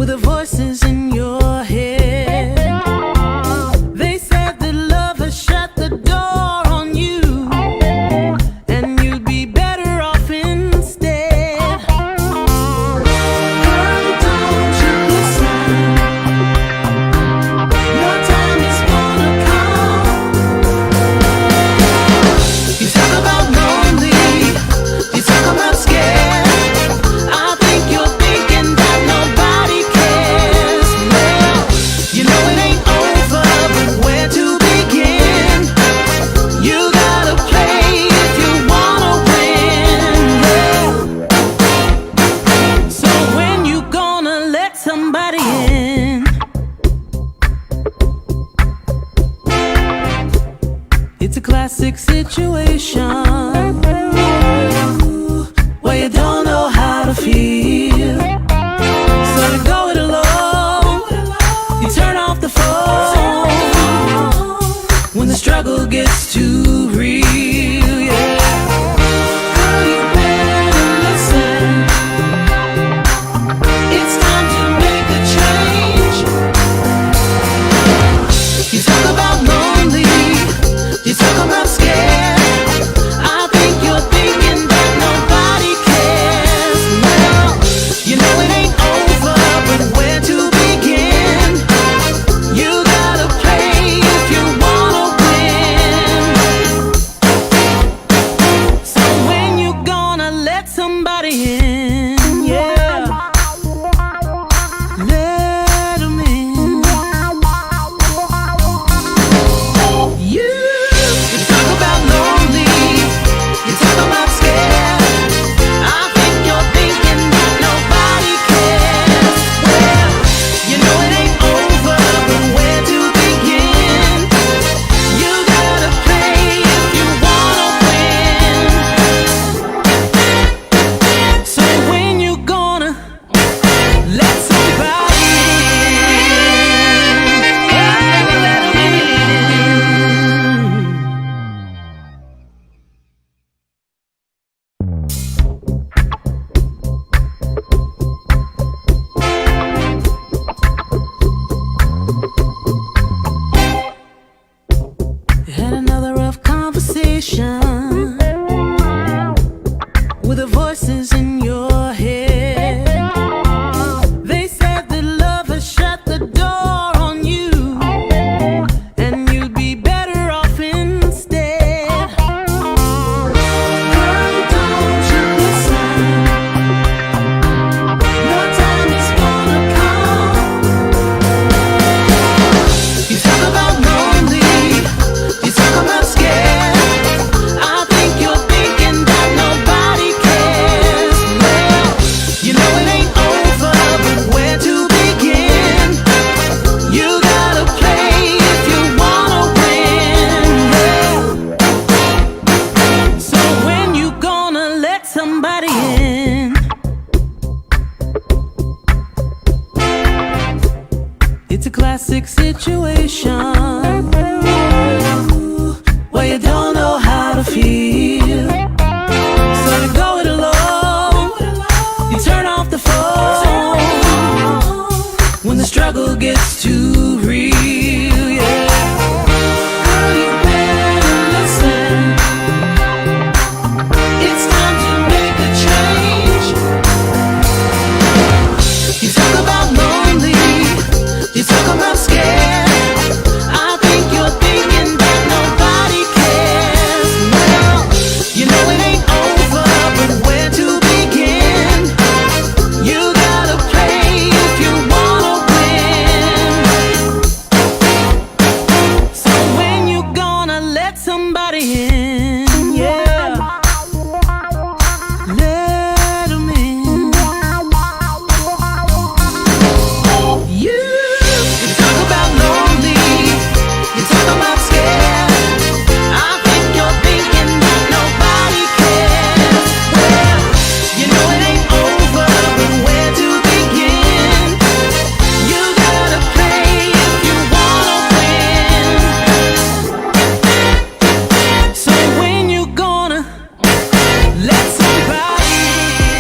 with the voices in your head. They said that love has shut the door on you, and you'd be better off instead. Girl, don't you listen? Your time is gonna come. You talk about lonely, you talk about scared. I think you're thinking that nobody cares. Well, you know it ain't over, but where to begin? You gotta play if you wanna win. Yeah. So when you gonna let somebody in? It's a classic situation where you don't know how to feel. So you go it alone. You turn off the phone when the struggle gets too real. Yeah. Girl, you better listen. It's time to make a change. You talk about lonely, you talk about scared. I think you're thinking that nobody cares. Well, you know it ain't over, but where to begin? You gotta play if you wanna win. So when you gonna let somebody in? Yeah, let 'em in. You talk about lonely, you talk about scared. I think you're thinking that nobody cares. Well, you know it ain't over, but where to begin? You gotta play if you wanna win. So when you gonna let somebody had another rough conversation with the voices in your head. They said that love has shut the door on you, and you'd be better off instead. Girl, don't you listen? Your time is gonna come. You talk about lonely, you talk about scared. I think you're thinking that nobody cares. Well, you know it ain't over, but where to begin? You gotta play if you wanna win. Yeah. So when you gonna let somebody in? It's a classic situation where you don't know how to feel. So you go it alone. You turn off the phone when the struggle gets too real. Yeah. Girl, you better listen. It's time to make a change. You talk about lonely, you talk about scared. I think you're thinking that nobody cares. Well, you know it ain't over, but where to begin? You gotta play if you wanna win. So when you gonna let somebody in? Yeah, let 'em in. You talk about lonely, you talk about scared. I think you're thinking that nobody cares. Well, you know it ain't over, but where to begin? You gotta play if you wanna win. So when you gonna let somebody?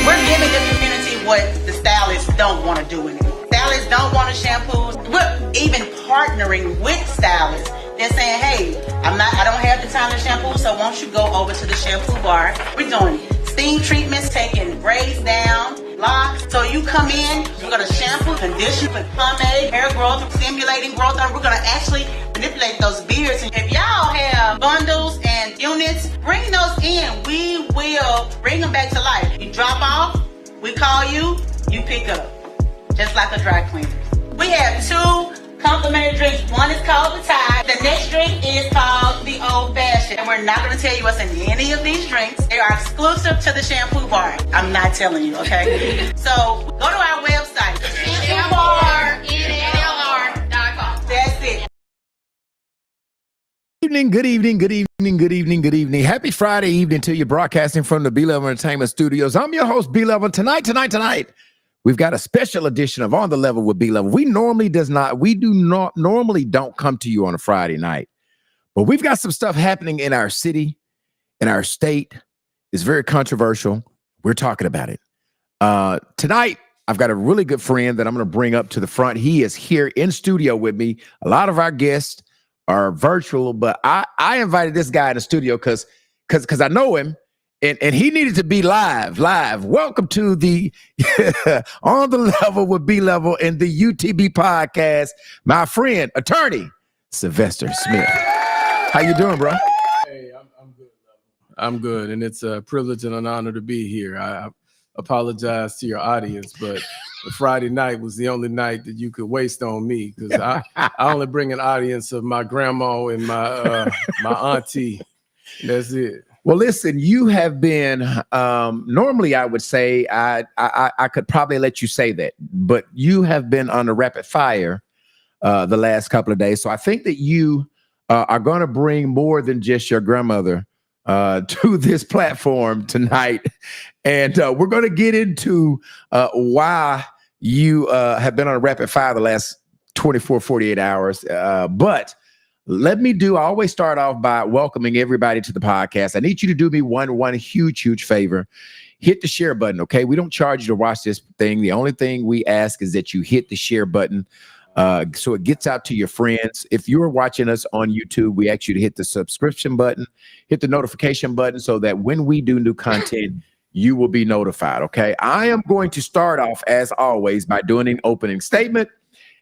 We're giving the community what the stylists don't want to do anymore. stylists don't want a shampoo. We're even partnering with stylists. They're saying, hey, I don't have the time to shampoo, so won't you go over to the shampoo bar? We're doing steam treatments, taking braids down, locks. So you come in, we're gonna shampoo, condition, put pomade, hair growth, stimulating growth, and we're gonna actually manipulate those beards. And if y'all have bundles and units, bring those in. We will bring them back to life. You drop off, we call you, you pick up. Just like a dry cleaner. We have 2 complimentary drinks. One is called the Tide. The next drink is called the Old Fashioned. And we're not going to tell you what's in any of these drinks. They are exclusive to the shampoo bar. I'm not telling you, okay? So go to our website. ShampooBarNLR.com. That's it. Good evening. Happy Friday evening to you, broadcasting from the B-Level Entertainment Studios. I'm your host, B-Level. Tonight, we've got a special edition of On the Level with B-Level. We normally don't come to you on a Friday night, but we've got some stuff happening in our city, in our state. It's very controversial. We're talking about it. Tonight, I've got a really good friend that I'm going to bring up to the front. He is here in studio with me. A lot of our guests are virtual, but I invited this guy in the studio because I know him. And he needed to be live. Welcome to the On the Level with B-Level and the UTB podcast, my friend, attorney, Sylvester Smith. How you doing, bro? Hey, I'm good. I'm good, and it's a privilege and an honor to be here. I apologize to your audience, but Friday night was the only night that you could waste on me because I only bring an audience of my grandma and my auntie. That's it. Well, listen, you have been, normally I would say, I could probably let you say that, but you have been on the rapid fire the last couple of days. So I think that you are going to bring more than just your grandmother to this platform tonight. And we're going to get into why you have been on a rapid fire the last 24, 48 hours. But I always start off by welcoming everybody to the podcast. I need you to do me one huge favor. Hit the share button, okay? We don't charge you to watch this thing. The only thing we ask is that you hit the share button so it gets out to your friends. If you're watching us on YouTube, we ask you to hit the subscription button, hit the notification button so that when we do new content, you will be notified, okay? I am going to start off, as always, by doing an opening statement.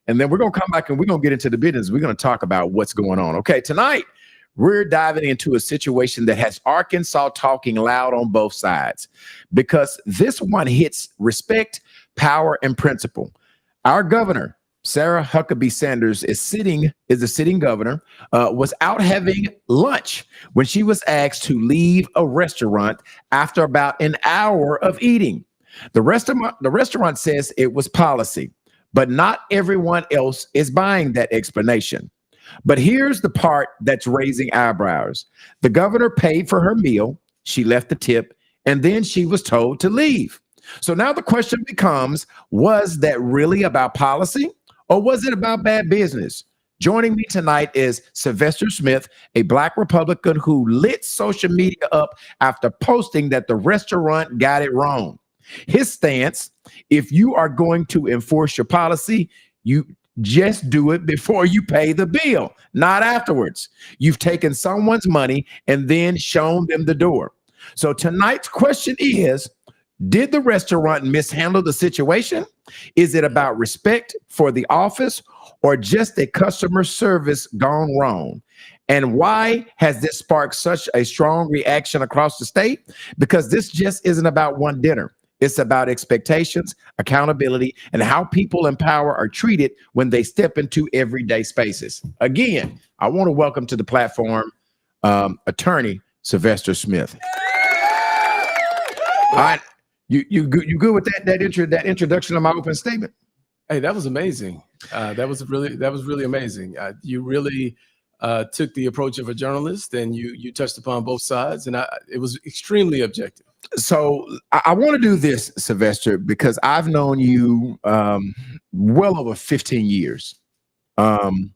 And then we're going to come back and we're going to get into the business. We're going to talk about what's going on. Okay, tonight, we're diving into a situation that has Arkansas talking loud on both sides because this one hits respect, power, and principle. Our governor, Sarah Huckabee Sanders, is the sitting governor, was out having lunch when she was asked to leave a restaurant after about an hour of eating. The restaurant says it was policy. But not everyone else is buying that explanation. But here's the part that's raising eyebrows. The governor paid for her meal, she left the tip, and then she was told to leave. So now the question becomes, was that really about policy or was it about bad business? Joining me tonight is Sylvester Smith, a Black Republican who lit social media up after posting that the restaurant got it wrong. His stance, if you are going to enforce your policy, you just do it before you pay the bill, not afterwards. You've taken someone's money and then shown them the door. So tonight's question is, did the restaurant mishandle the situation? Is it about respect for the office or just a customer service gone wrong? And why has this sparked such a strong reaction across the state? Because this just isn't about one dinner. It's about expectations, accountability, and how people in power are treated when they step into everyday spaces. Again, I want to welcome to the platform attorney Sylvester Smith. All right, you good with that introduction of my open statement? Hey, that was amazing. That was really amazing. You really took the approach of a journalist, and you touched upon both sides, and it was extremely objective. So I want to do this, Sylvester, because I've known you well over 15 years. And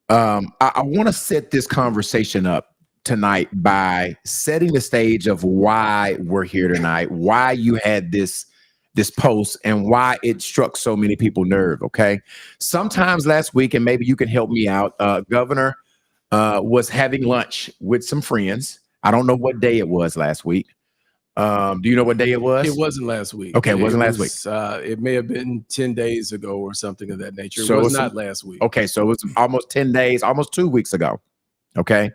I want to set this conversation up tonight by setting the stage of why we're here tonight, why you had this this post and why it struck so many people nerve. Okay. Sometimes last week, and maybe you can help me out, Governor was having lunch with some friends. I don't know what day it was last week. Do you know what day it was? It wasn't last week. Okay, it wasn't last week. It may have been 10 days ago or something of that nature. So it was not last week. Okay, so it was almost 10 days, almost 2 weeks ago. Okay.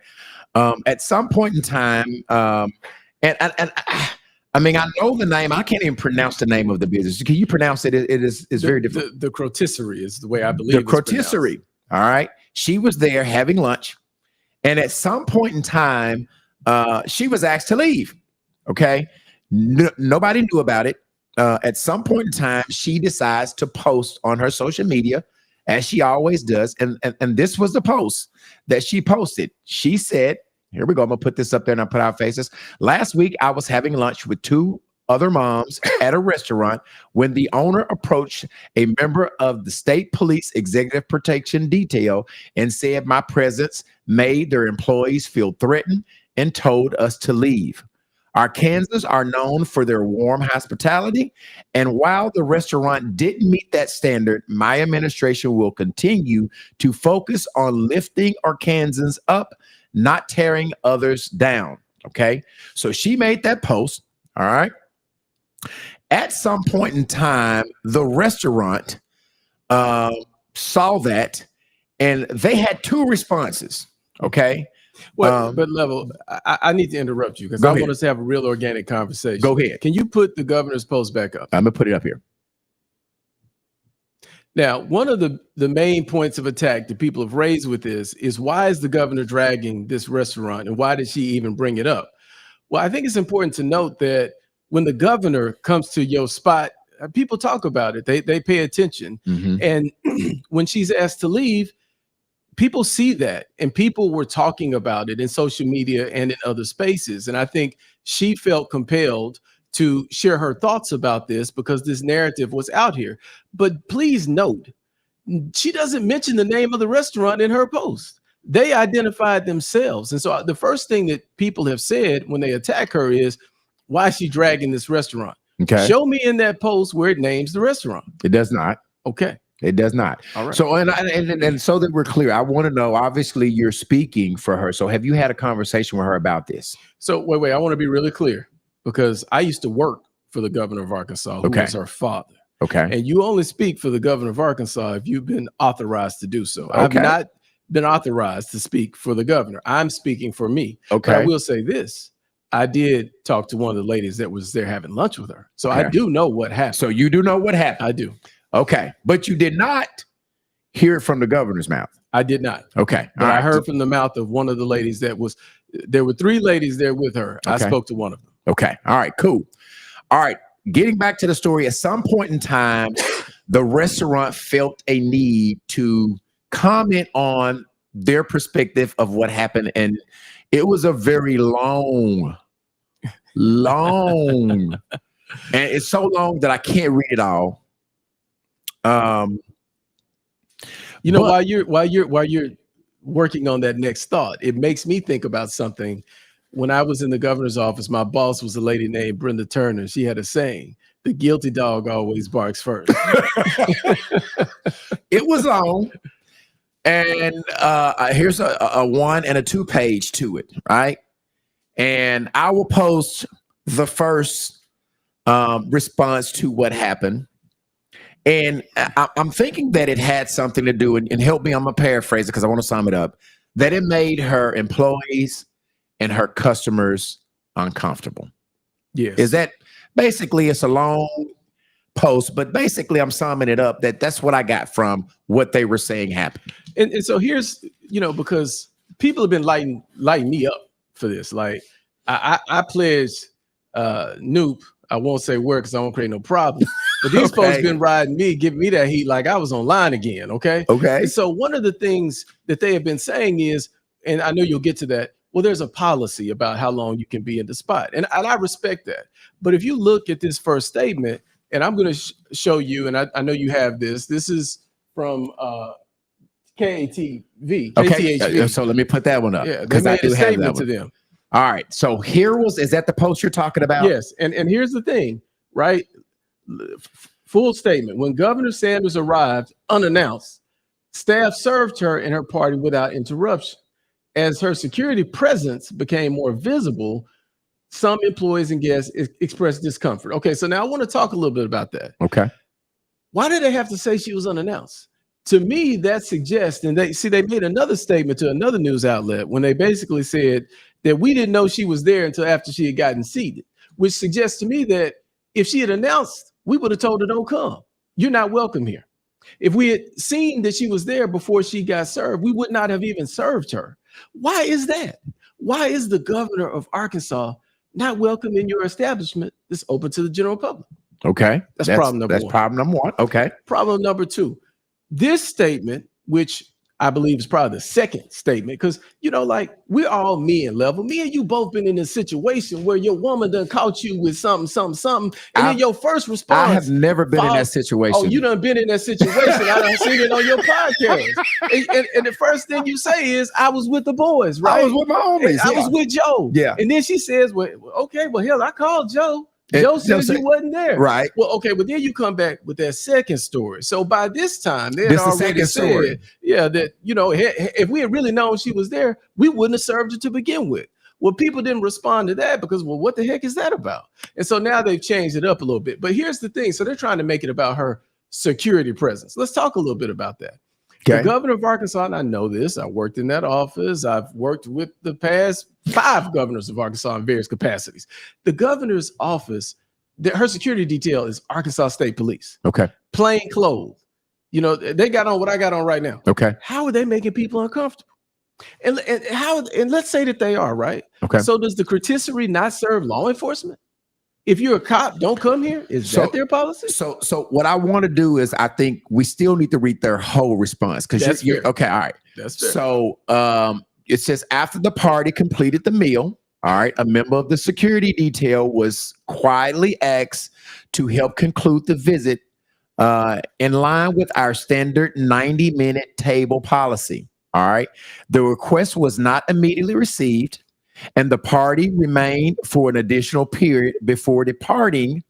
At some point in time, and I mean, I know the name. I can't even pronounce the name of the business. Can you pronounce it? It is very difficult. The Crotisserie is the way I believe The it's Crotisserie. All right. She was there having lunch. And at some point in time, she was asked to leave. Okay. Nobody knew about it. At some point in time, she decides to post on her social media, as she always does. And this was the post that she posted. She said, here we go. I'm going to put this up there and I'll put our faces. Last week, I was having lunch with 2 other moms at a restaurant when the owner approached a member of the state police executive protection detail and said my presence made their employees feel threatened and told us to leave. Our Kansans are known for their warm hospitality, and while the restaurant didn't meet that standard, my administration will continue to focus on lifting our Kansans up, not tearing others down. Okay, so she made that post. All right. At some point in time, the restaurant saw that, and they had 2 responses. Okay. Well, but Level, I need to interrupt you because I want us to have a real organic conversation. Go ahead. Can you put the governor's post back up? I'm gonna put it up here. Now, one of the main points of attack that people have raised with this is why is the governor dragging this restaurant and why did she even bring it up? Well, I think it's important to note that when the governor comes to your spot, people talk about it. They pay attention. Mm-hmm. And when she's asked to leave, people see that, and people were talking about it in social media and in other spaces. And I think she felt compelled to share her thoughts about this because this narrative was out here. But please note, she doesn't mention the name of the restaurant in her post. They identified themselves. And so the first thing that people have said when they attack her is, why is she dragging this restaurant? Okay. Show me in that post where it names the restaurant. It does not. Okay. It does not. All right. So, and so that we're clear, I want to know, obviously you're speaking for her. So have you had a conversation with her about this? So wait, I want to be really clear because I used to work for the governor of Arkansas, who was her father. Okay. And you only speak for the governor of Arkansas if you've been authorized to do so. I've not been authorized to speak for the governor. I'm speaking for me. Okay. But I will say this. I did talk to one of the ladies that was there having lunch with her. So I do know what happened. So you do know what happened? I do. Okay. But you did not hear it from the governor's mouth? I did not. Okay. But I heard from the mouth of one of the ladies there were 3 ladies there with her. I spoke to one of them. Okay. All right, cool. All right. Getting back to the story, at some point in time, the restaurant felt a need to comment on their perspective of what happened. And it was a very long, and it's so long that I can't read it all. You know, while you're working on that next thought, it makes me think about something. When I was in the governor's office, my boss was a lady named Brenda Turner. She had a saying, the guilty dog always barks first. It was long. And here's a 1 and a 2 page to it, right? And I will post the first response to what happened. And I'm thinking that it had something to do, and help me, I'm going to paraphrase it because I want to sum it up, that it made her employees and her customers uncomfortable. Yes. Is that basically, it's a long post, but basically I'm summing it up that's what I got from what they were saying happened. And so here's, because people have been lighting me up for this. Like I pledged Noop, I won't say where because I won't create no problem. But these folks been riding me, giving me that heat like I was online again. Okay. And so one of the things that they have been saying is, and I know you'll get to that, well, there's a policy about how long you can be in the spot. And I respect that. But if you look at this first statement, and I'm going to show you, and I know you have this. This is from KATV. Okay. KTHV. So let me put that one up. Yeah, they made a statement to them. All right. So is that the post you're talking about? Yes. And here's the thing, right? full statement. When Governor Sanders arrived unannounced, staff served her and her party without interruption. As her security presence became more visible, some employees and guests expressed discomfort. Okay, so now I want to talk a little bit about that. Okay. Why did they have to say she was unannounced? To me, that suggests, and they made another statement to another news outlet when they basically said that we didn't know she was there until after she had gotten seated, which suggests to me that if she had announced, we would have told her, don't come. You're not welcome here. If we had seen that she was there before she got served, we would not have even served her. Why is that? Why is the governor of Arkansas not welcome in your establishment that's open to the general public? Okay. That's problem number one. That's problem number one. Okay. Problem number two, this statement, which I believe is probably the second statement, because, like we're all men level. Me and you both been in a situation where your woman done caught you with something. And then your first response. I have never been in that situation. Oh, you done been in that situation. I done seen it on your podcast. And the first thing you say is, I was with the boys, right? I was with my homies. I was with Joe. Yeah. And then she says, well, okay, well, hell, I called Joe. Joe says you wasn't there. Right. Well, okay, but then you come back with that second story. So by this time, they had already said, that, if we had really known she was there, we wouldn't have served her to begin with. Well, people didn't respond to that because, well, what the heck is that about? And so now they've changed it up a little bit. But here's the thing. So they're trying to make it about her security presence. Let's talk a little bit about that. Okay. The governor of Arkansas, and I know this, I worked in that office. I've worked with the past 5 governors of Arkansas in various capacities. The governor's office, her security detail is Arkansas State Police. Okay. Plain clothes. They got on what I got on right now. Okay. How are they making people uncomfortable? And let's say that they are, right? Okay. So does the courtesy not serve law enforcement? If you're a cop, don't come here. Is that their policy? So what I want to do is, I think we still need to read their whole response because you're okay. All right. That's fair. So it says after the party completed the meal, all right, a member of the security detail was quietly asked to help conclude the visit in line with our standard 90-minute table policy. All right. The request was not immediately received, and the party remained for an additional period before departing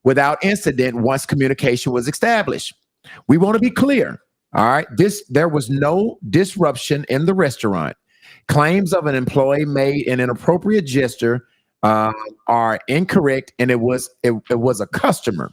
without incident once communication was established. We want to be clear. All right. There was no disruption in the restaurant. Claims of an employee made an inappropriate gesture are incorrect, and it was a customer.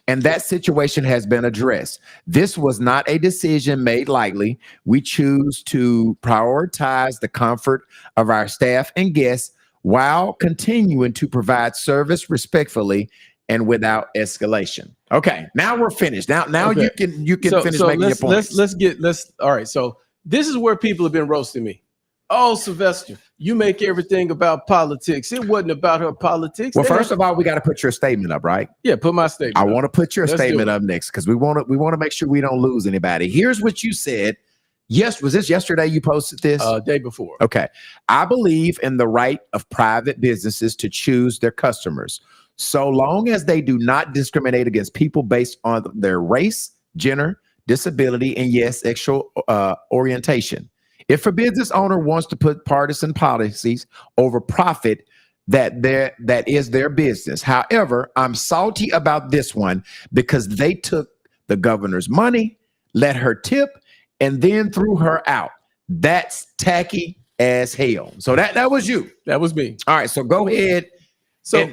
And that situation has been addressed. This was not a decision made lightly. We choose to prioritize the comfort of our staff and guests while continuing to provide service respectfully and without escalation. Okay, now we're finished. Now okay. you can finish making your points. All right. So this is where people have been roasting me. Oh, Sylvester, you make everything about politics. It wasn't about her politics. Well, first of all, we got to put your statement up, right? Yeah, put my statement. I want to put your statement up next because we want to make sure we don't lose anybody. Here's what you said. Yes, was this yesterday you posted this? Day before. Okay. I believe in the right of private businesses to choose their customers, so long as they do not discriminate against people based on their race, gender, disability, and yes, sexual orientation. If a business owner wants to put partisan policies over profit, that is their business. However, I'm salty about this one because they took the governor's money, let her tip, and then threw her out. That's tacky as hell. So that was you. That was me. All right, so go ahead. So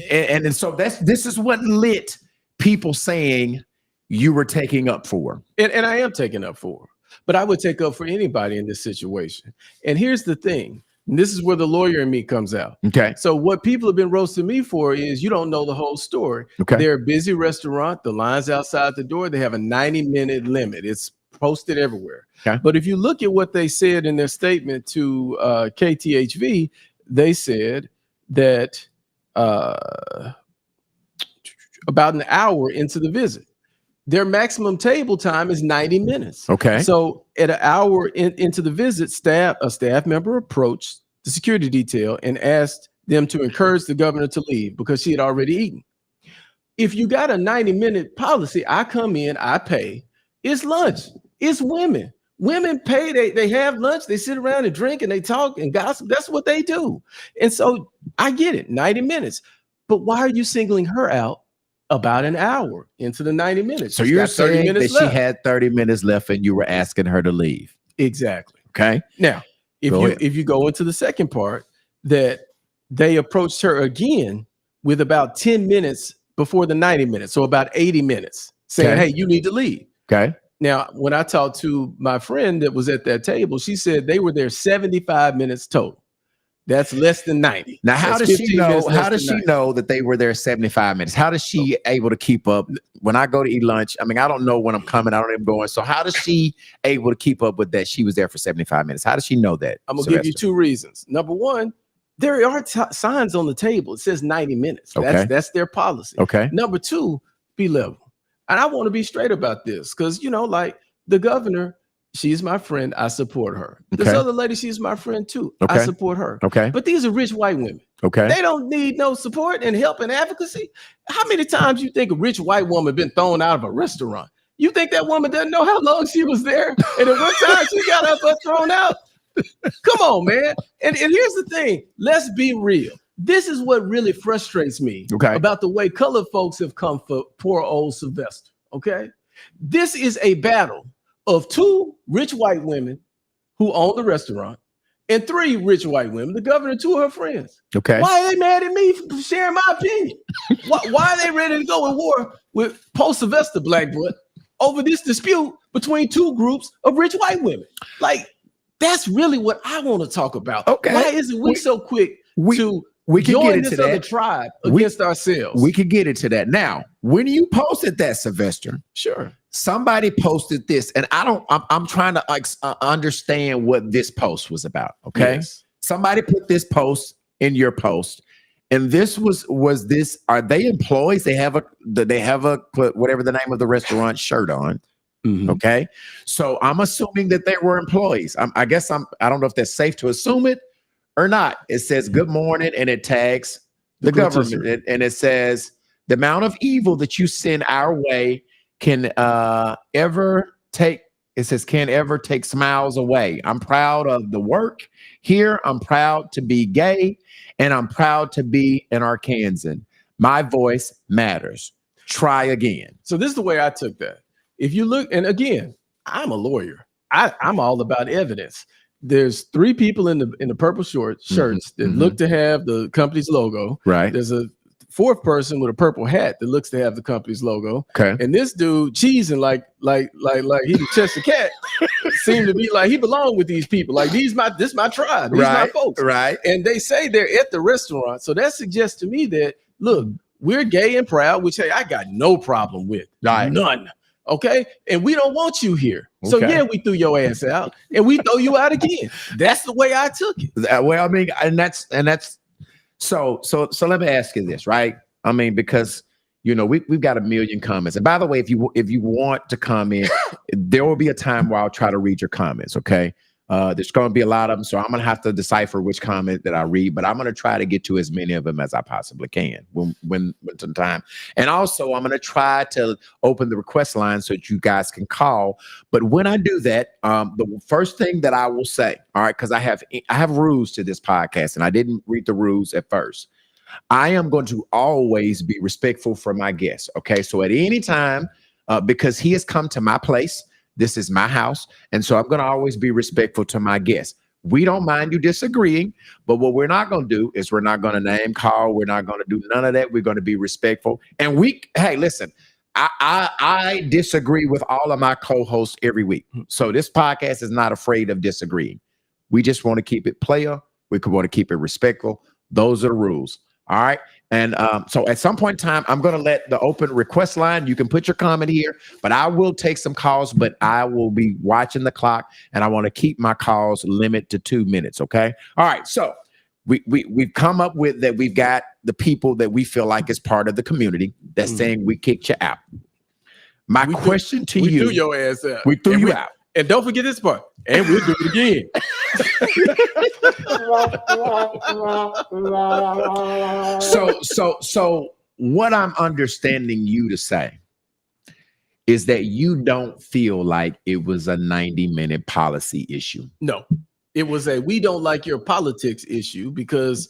and so this is what lit people saying you were taking up for. And I am taking up for. But I would take up for anybody in this situation. And here's the thing. And this is where the lawyer in me comes out. Okay. So what people have been roasting me for is you don't know the whole story. Okay. They're a busy restaurant. The line's outside the door. They have a 90-minute limit. It's posted everywhere. Okay. But if you look at what they said in their statement to KTHV, they said that about an hour into the visit, their maximum table time is 90 minutes. Okay. So at an hour into the visit, a staff member approached the security detail and asked them to encourage the governor to leave because she had already eaten. If you got a 90-minute policy, I come in, I pay. It's lunch. It's women. Women pay. They have lunch. They sit around and drink and they talk and gossip. That's what they do. And so I get it, 90 minutes. But why are you singling her out about an hour into the 90 minutes. So She's you're got 30 saying that minutes she left. had 30 minutes left and you were asking her to leave. Exactly. Okay. Now, if you go into the second part, that they approached her again with about 10 minutes before the 90 minutes, so about 80 minutes, saying, Okay. hey, you need to leave. Okay. Now, when I talked to my friend that was at that table, she said they were there 75 minutes total. That's less than 90. Now, how That's does she 15 know? minutes less How does than she 90. know that they were there 75 minutes? How does she able to keep up? When I go to eat lunch, I mean, I don't know when I'm coming. I don't even going. So how does she able to keep up with that? She was there for 75 minutes. How does she know that? I'm gonna give you two reasons. Number one, there are signs on the table. It says 90 minutes. Okay. That's their policy. Okay. Number two, be level. And I want to be straight about this because, like the governor, she's my friend. I support her. This Okay. other lady, she's my friend too. Okay. I support her. Okay. But these are rich white women. Okay. They don't need no support and help and advocacy. How many times you think a rich white woman been thrown out of a restaurant? You think that woman doesn't know how long she was there and at what time she got up or thrown out? Come on, man. And here's the thing. Let's be real. This is what really frustrates me about the way colored folks have come for poor old Sylvester. Okay. This is a battle of two rich white women who own the restaurant and three rich white women, the governor, two of her friends. Okay. Why are they mad at me for sharing my opinion? why are they ready to go in war with post-Sylvester Blackbutt over this dispute between two groups of rich white women? Like, that's really what I want to talk about. Okay. Why isn't we so quick to we can join get into this that other tribe against ourselves? We could get into that. Now, when you posted that, Sylvester, sure. Somebody posted this, and I'm trying to understand what this post was about. Okay. Yes. Somebody put this post in your post, and this was this, are they employees? They have a whatever the name of the restaurant shirt on. Mm-hmm. Okay. So I'm assuming that they were employees. I don't know if that's safe to assume it or not. It says good morning, and it tags the government, and it says the amount of evil that you send our way can ever take smiles away. I'm proud of the work here. I'm proud to be gay, and I'm proud to be an Arkansan. My voice matters. Try again. So this is the way I took that. If you look, and again, I'm a lawyer. I'm all about evidence. There's three people in the purple shirts that look to have the company's logo. Right. There's a fourth person with a purple hat that looks to have the company's logo. Okay. And this dude cheesing like he the Chester Cat seemed to be like he belonged with these people. Like this my tribe. These my folks. Right. And they say they're at the restaurant. So that suggests to me that look, we're gay and proud, which hey, I got no problem with. Right. None. Okay. And we don't want you here. So yeah, we threw your ass out and we throw you out again. That's the way I took it. Well, I mean, and that's so let me ask you this, right? I mean, because we've got a million comments. And by the way, if you want to comment, there will be a time where I'll try to read your comments. Okay. There's going to be a lot of them, so I'm going to have to decipher which comment that I read, but I'm going to try to get to as many of them as I possibly can when some time. And also, I'm going to try to open the request line so that you guys can call. But when I do that, the first thing that I will say, all right, because I have rules to this podcast, and I didn't read the rules at first. I am going to always be respectful for my guests. Okay, so at any time, because he has come to my place. This is my house. And so I'm going to always be respectful to my guests. We don't mind you disagreeing, but what we're not going to do is we're not going to name call. We're not going to do none of that. We're going to be respectful. And hey, listen, I disagree with all of my co-hosts every week. So this podcast is not afraid of disagreeing. We just want to keep it player. We want to keep it respectful. Those are the rules. All right. And so at some point in time, I'm going to let the open request line. You can put your comment here, but I will take some calls, but I will be watching the clock, and I want to keep my calls limit to 2 minutes. OK. All right. So we've come up with that. We've got the people that we feel like is part of the community that's saying we kicked you out. My question to you. We threw your ass out. We threw you out. And don't forget this part. And we'll do it again. So what I'm understanding you to say is that you don't feel like it was a 90-minute policy issue. No, it was we don't like your politics issue because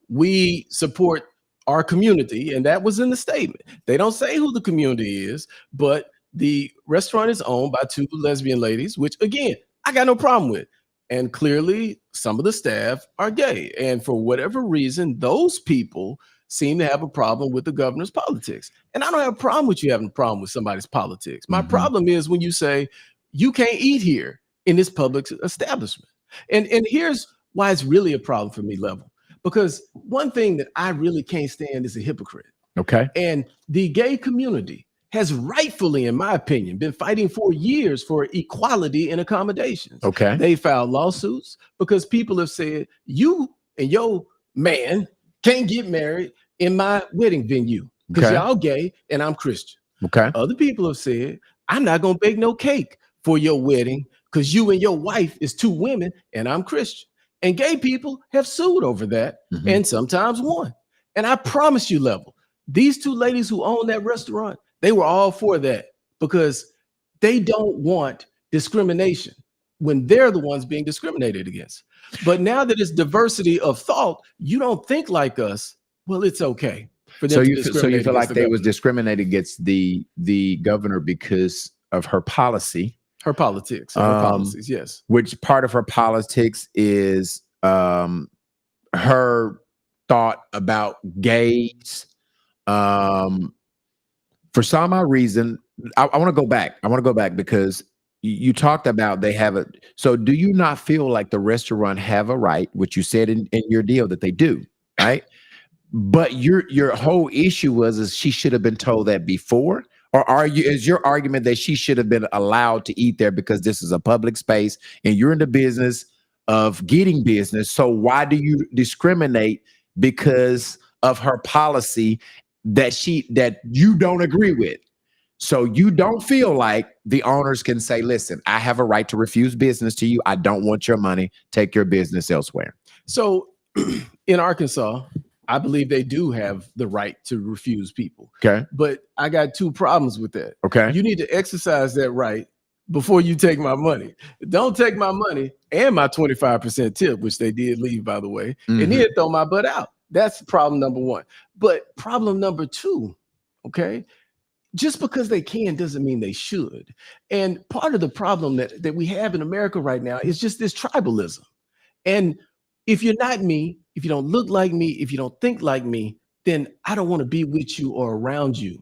we support our community, and that was in the statement. They don't say who the community is, but the restaurant is owned by 2 lesbian ladies, which again, I got no problem with. And clearly some of the staff are gay. And for whatever reason, those people seem to have a problem with the governor's politics. And I don't have a problem with you having a problem with somebody's politics. My problem is when you say you can't eat here in this public establishment. And here's why it's really a problem for me, Level. Because one thing that I really can't stand is a hypocrite. Okay. And the gay community has rightfully, in my opinion, been fighting for years for equality and accommodations. Okay. They filed lawsuits because people have said, you and your man can't get married in my wedding venue because y'all gay and I'm Christian. Okay. Other people have said, I'm not going to bake no cake for your wedding because you and your wife is 2 women and I'm Christian. And gay people have sued over that and sometimes won. And I promise you, Level, these 2 ladies who own that restaurant, they were all for that because they don't want discrimination when they're the ones being discriminated against. But now that it's diversity of thought, you don't think like us. Well, it's okay for them to discriminate. So you feel like the they was governor. discriminated against the governor because of her policy, Her politics, her policies, yes. which part of her politics is her thought about gays. For some odd reason, I want to go back. I want to go back because you talked about they have it. So do you not feel like the restaurant have a right, which you said in your deal that they do, right? But your whole issue is she should have been told that before? Or is your argument that she should have been allowed to eat there because this is a public space and you're in the business of getting business? So why do you discriminate because of her policy that you don't agree with? So you don't feel like the owners can say, listen, I have a right to refuse business to you. I don't want your money. Take your business elsewhere. So in Arkansas, I believe they do have the right to refuse people. Okay. But I got 2 problems with that. Okay. You need to exercise that right before you take my money. Don't take my money and my 25% tip, which they did leave, by the way, and then throw my butt out. That's problem number 1. But problem number 2, okay, just because they can doesn't mean they should. And part of the problem that we have in America right now is just this tribalism. And if you're not me, if you don't look like me, if you don't think like me, then I don't want to be with you or around you.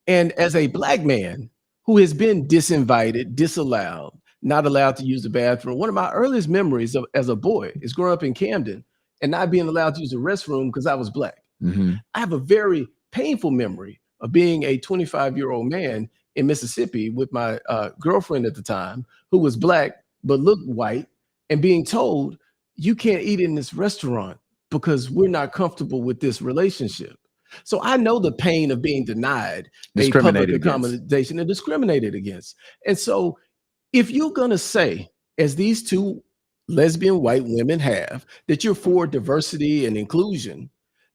And as a Black man who has been disinvited, disallowed, not allowed to use the bathroom, one of my earliest memories as a boy is growing up in Camden and not being allowed to use the restroom because I was Black. I have a very painful memory of being a 25-year-old man in Mississippi with my girlfriend at the time who was Black but looked white and being told, you can't eat in this restaurant because we're not comfortable with this relationship. So I know the pain of being denied a public accommodation and discriminated against. And so if you're going to say, as these 2 lesbian white women have, that you're for diversity and inclusion,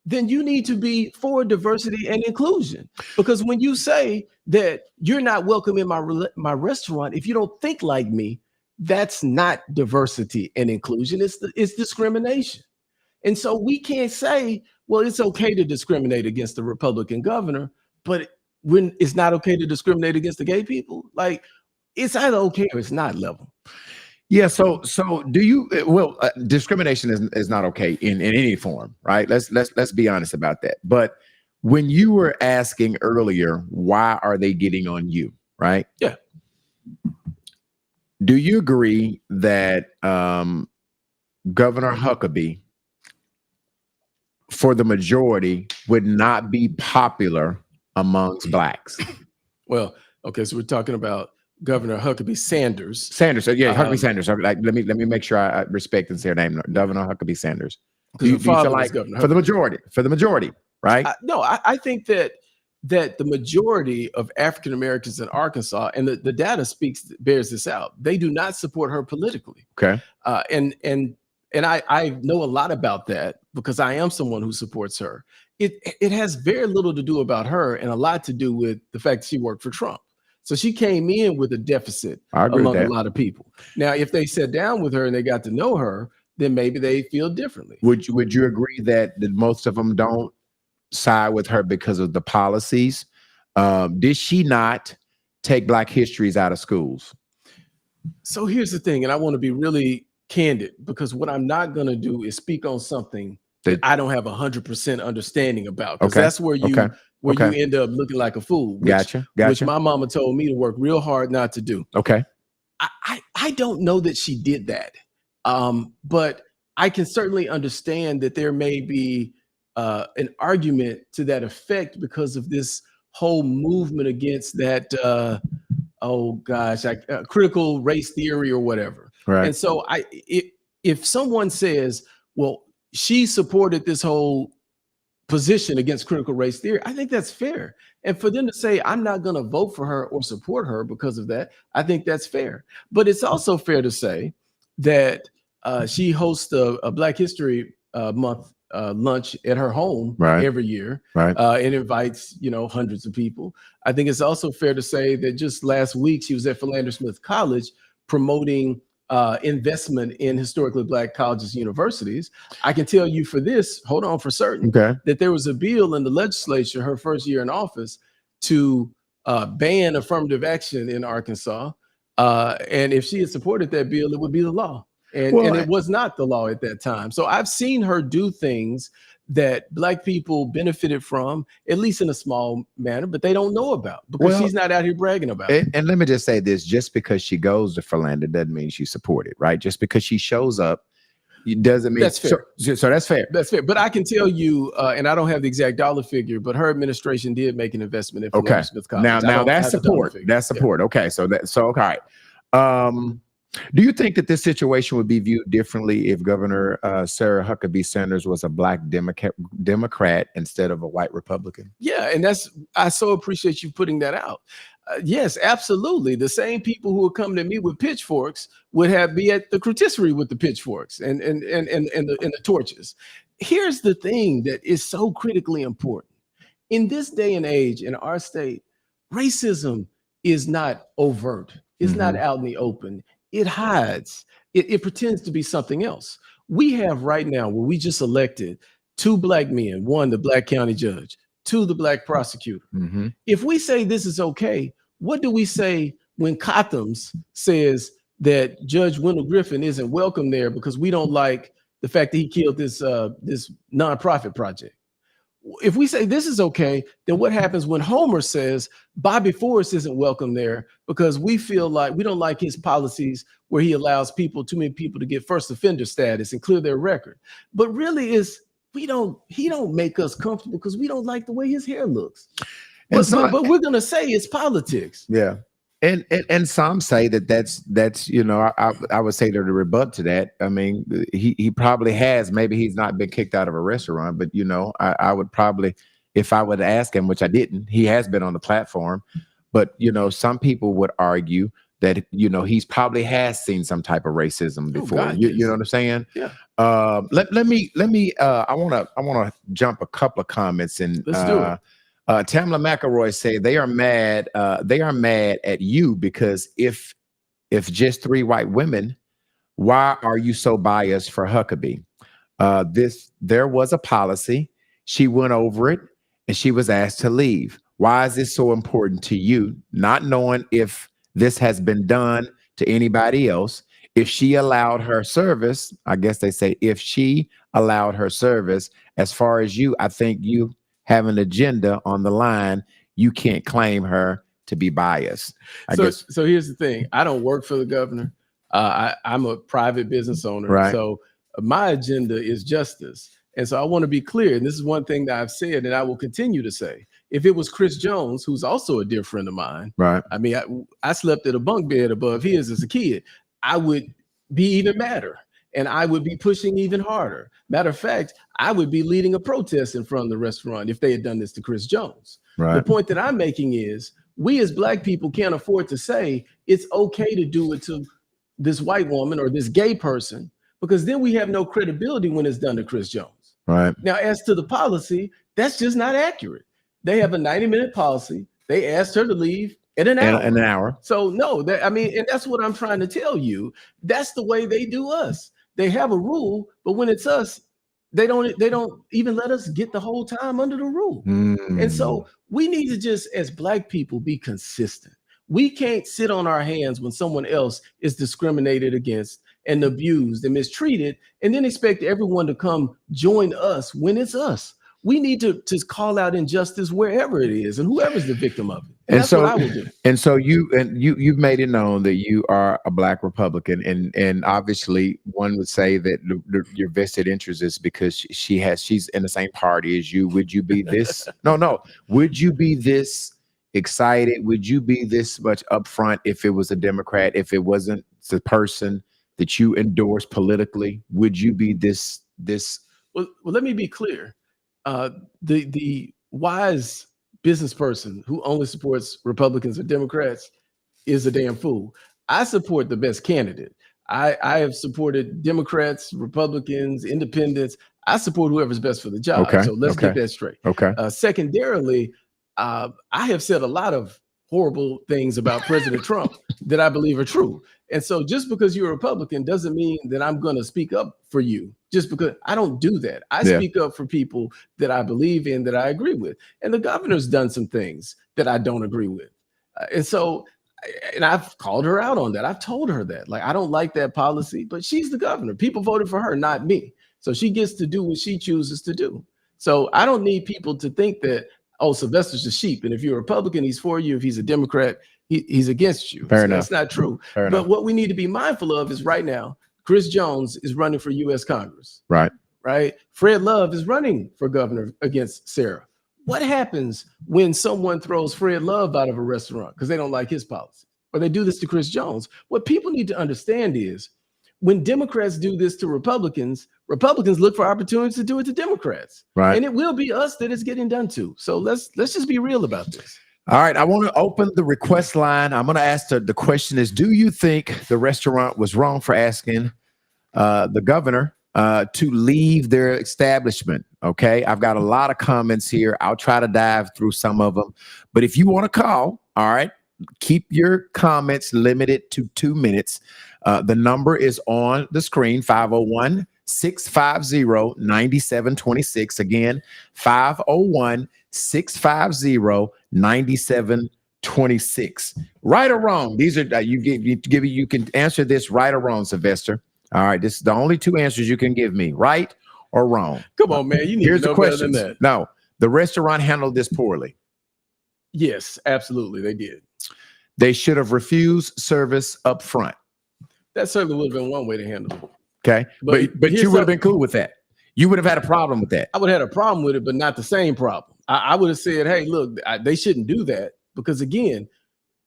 then you need to be for diversity and inclusion. Because when you say that you're not welcome in my restaurant, if you don't think like me, that's not diversity and inclusion. It's discrimination. And so we can't say, well, it's okay to discriminate against the Republican governor, but when it's not okay to discriminate against the gay people, like it's either okay or it's not, Level. Yeah. So do you? Well, discrimination is not okay in any form, right? Let's be honest about that. But when you were asking earlier, why are they getting on you, right? Yeah. Do you agree that Governor Huckabee, for the majority, would not be popular amongst Blacks? Well, okay, so we're talking about Governor Huckabee Sanders. Sanders, yeah, Huckabee Sanders. Like, let me make sure I respect and say her name. Governor Huckabee Sanders. Do you feel like for the majority, right? No, I think that the majority of African Americans in Arkansas, and the data bears this out, they do not support her politically. Okay, and I know a lot about that because I am someone who supports her. It has very little to do about her and a lot to do with the fact that she worked for Trump. So she came in with a deficit among a lot of people. Now, if they sat down with her and they got to know her, then maybe they feel differently. Would you agree that most of them don't side with her because of the policies. Did she not take Black histories out of schools? So here's the thing, and I want to be really candid, because what I'm not going to do is speak on something that I don't have 100% understanding about, because that's where you end up looking like a fool. Which my mama told me to work real hard not to do. Okay. I don't know that she did that, but I can certainly understand that there may be an argument to that effect because of this whole movement against that. Critical race theory or whatever. Right. And so if someone says, well, she supported this whole position against critical race theory, I think that's fair. And for them to say, I'm not going to vote for her or support her because of that, I think that's fair. But it's also fair to say that she hosts a Black History Month lunch at her home every year, and invites, hundreds of people. I think it's also fair to say that just last week she was at Sylvester Smith College promoting investment in historically Black colleges and universities. I can tell you for this, hold on for certain, that there was a bill in the legislature her first year in office to ban affirmative action in Arkansas. And if she had supported that bill, it would be the law. And it was not the law at that time. So I've seen her do things that Black people benefited from, at least in a small manner, but they don't know about because she's not out here bragging about it. And let me just say this, just because she goes to Philander doesn't mean she supported, right? Just because she shows up, it doesn't mean that's fair. So that's fair. That's fair. But I can tell you, and I don't have the exact dollar figure, but her administration did make an investment in Philander Smith College. Now that's support. That's support. Yeah. Okay. So okay. Do you think that this situation would be viewed differently if Governor Sarah Huckabee Sanders was a Black Democrat instead of a white Republican? Yeah, and I so appreciate you putting that out. Yes, absolutely. The same people who would come to me with pitchforks would be at the criticary with the pitchforks and the torches. Here's the thing that is so critically important. In this day and age in our state, racism is not overt. It's not out in the open. It hides. It pretends to be something else. We have right now where we just elected 2 Black men, 1, the Black county judge, 2, the Black prosecutor. If we say this is okay, what do we say when Cothams says that Judge Wendell Griffin isn't welcome there because we don't like the fact that he killed this nonprofit project? If we say this is okay, then what happens when Homer says Bobby Forrest isn't welcome there because we feel like we don't like his policies where he allows too many people to get first offender status and clear their record? But really he don't make us comfortable because we don't like the way his hair looks. But we're gonna say it's politics. Yeah. And some say that's I would say to the rebut to that. I mean, he probably has. Maybe he's not been kicked out of a restaurant, but I would probably, if I would ask him, which I didn't, he has been on the platform. But some people would argue that he's probably has seen some type of racism before. God, you know what I'm saying? Yeah. Let me. I wanna jump a couple of comments and let's do it. Tamla McElroy say they are mad at you because if just 3 white women, why are you so biased for Huckabee? There was a policy. She went over it and she was asked to leave. Why is this so important to you? Not knowing if this has been done to anybody else. If she allowed her service, I guess they say if she allowed her service, as far as you, I think you have an agenda on the line. You can't claim her to be biased. So here's the thing. I don't work for the governor. I'm a private business owner. Right. So my agenda is justice. And so I want to be clear. And this is one thing that I've said and I will continue to say. If it was Chris Jones, who's also a dear friend of mine, right? I mean, I slept at a bunk bed above his as a kid. I would be even madder. And I would be pushing even harder. Matter of fact, I would be leading a protest in front of the restaurant if they had done this to Chris Jones. Right. The point that I'm making is we as Black people can't afford to say it's okay to do it to this white woman or this gay person, because then we have no credibility when it's done to Chris Jones. Right. Now, as to the policy, that's just not accurate. They have a 90-minute policy. They asked her to leave in an hour. An hour. So no, and that's what I'm trying to tell you. That's the way they do us. They have a rule, but when it's us, They don't even let us get the whole time under the rule. And so we need to just, as Black people, be consistent. We can't sit on our hands when someone else is discriminated against and abused and mistreated, and then expect everyone to come join us when it's us. We need to call out injustice wherever it is and whoever's the victim of it. And that's what I will do. And so you've made it known that you are a Black Republican, and obviously one would say that your vested interest is because she's in the same party as you. Would you be this? No. Would you be this excited? Would you be this much upfront if it was a Democrat? If it wasn't the person that you endorse politically, would you be this? Well, let me be clear. The wise business person who only supports Republicans or Democrats is a damn fool. I support the best candidate. I have supported Democrats, Republicans, independents. I support whoever's best for the job. Okay. So let's get that straight. Okay. Secondarily, I have said a lot of horrible things about President Trump that I believe are true. And so just because you're a Republican doesn't mean that I'm going to speak up for you, just because I don't do that. I speak up for people that I believe in, that I agree with. And the governor's done some things that I don't agree with. And I've called her out on that. I've told her that, like, I don't like that policy, but she's the governor. People voted for her, not me. So she gets to do what she chooses to do. So I don't need people to think that, oh, Sylvester's a sheep, and if you're a Republican, he's for you. If he's a Democrat, he's against you. Fair enough. That's not true. Fair but enough. What we need to be mindful of is right now, Chris Jones is running for U.S. Congress. Right. Fred Love is running for governor against Sarah. What happens when someone throws Fred Love out of a restaurant because they don't like his policy, or they do this to Chris Jones? What people need to understand is when Democrats do this to Republicans, Republicans look for opportunities to do it to Democrats. Right. And it will be us that it's getting done to. So let's just be real about this. All right. I want to open the request line. I'm going to ask the question is, do you think the restaurant was wrong for asking the governor to leave their establishment? Okay. I've got a lot of comments here. I'll try to dive through some of them. But if you want to call, all right, keep your comments limited to 2 minutes. The number is on the screen, 501-650-9726. Again, 501-650-9726. Right or wrong? These are you can answer this right or wrong, Sylvester. All right, this is the only two answers you can give me, right or wrong. Come on, man. You need Here's to know the better than question. that. No, the restaurant handled this poorly. Yes, absolutely. They did. They should have refused service up front. That certainly would have been one way to handle it. Okay. But here's you would have been cool with that. You would have had a problem with that. I would have had a problem with it, but not the same problem. I would have said, hey, look, they shouldn't do that because, again,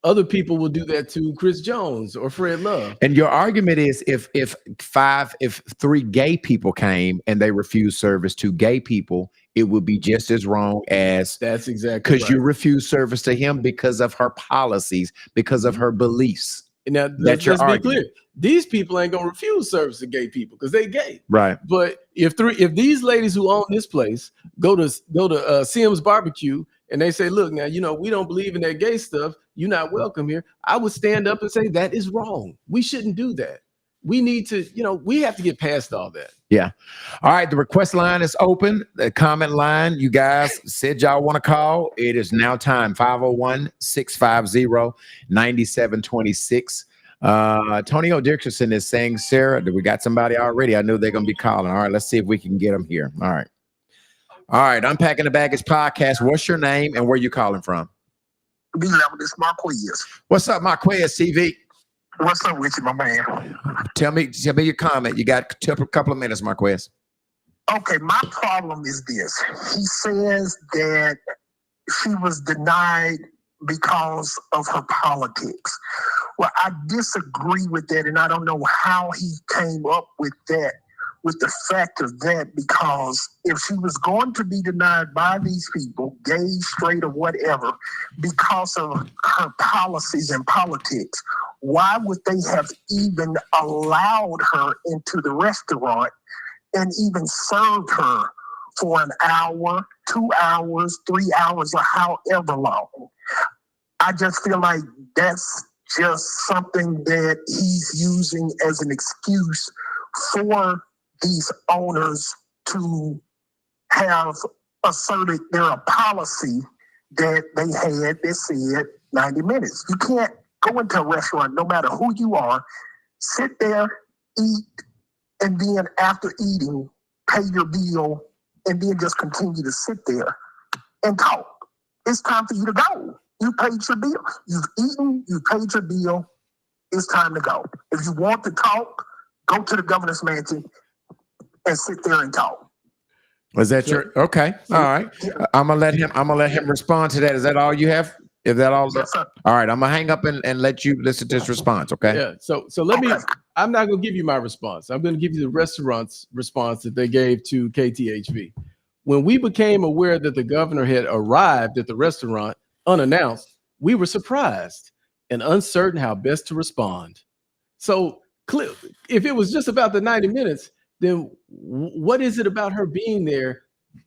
other people will do that to Chris Jones or Fred Love. And your argument is if 3 gay people came and they refused service to gay people, it would be just as wrong as that's exactly because right. you refused service to him because of her policies, because of her beliefs. Now, let's be clear. These people ain't gonna refuse service to gay people because they gay. Right. But if these ladies who own this place go to Sims Barbecue and they say, look, now, we don't believe in that gay stuff, you're not welcome here, I would stand up and say that is wrong. We shouldn't do that. We need to, we have to get past all that. Yeah. All right. The request line is open. The comment line, you guys said y'all want to call. It is now time. 501-650-9726. Tonio Dickerson is saying, Sarah, we got somebody already. I know they're going to be calling. All right. Let's see if we can get them here. All right. All right. Unpacking the Baggage podcast. What's your name and where you calling from? This Marquez. What's up, Marquez TV? What's up with you, my man? Tell me your comment. You got a couple of minutes, Marquez. Okay, my problem is this. He says that she was denied because of her politics. Well, I disagree with that, and I don't know how he came up with that, with the fact of that, because if she was going to be denied by these people, gay, straight, or whatever, because of her policies and politics, why would they have even allowed her into the restaurant and even served her for an hour, 2 hours, 3 hours, or however long? I just feel like that's just something that he's using as an excuse for these owners to have asserted their policy that they had that said 90 minutes. You can't go into a restaurant, no matter who you are, sit there, eat, and then after eating, pay your bill, and then just continue to sit there and talk. It's time for you to go. You paid your bill. You've eaten, you paid your bill. It's time to go. If you want to talk, go to the governor's mansion and sit there and talk. Was that your okay? All right. I'm gonna let him respond to that. Is that all you have? Is that all? Yes, sir. All right. I'm gonna hang up and let you listen to this response. Okay. Yeah. So let me. I'm not gonna give you my response. I'm gonna give you the restaurant's response that they gave to KTHV. When we became aware that the governor had arrived at the restaurant unannounced, we were surprised and uncertain how best to respond. So if it was just about the 90 minutes, then what is it about her being there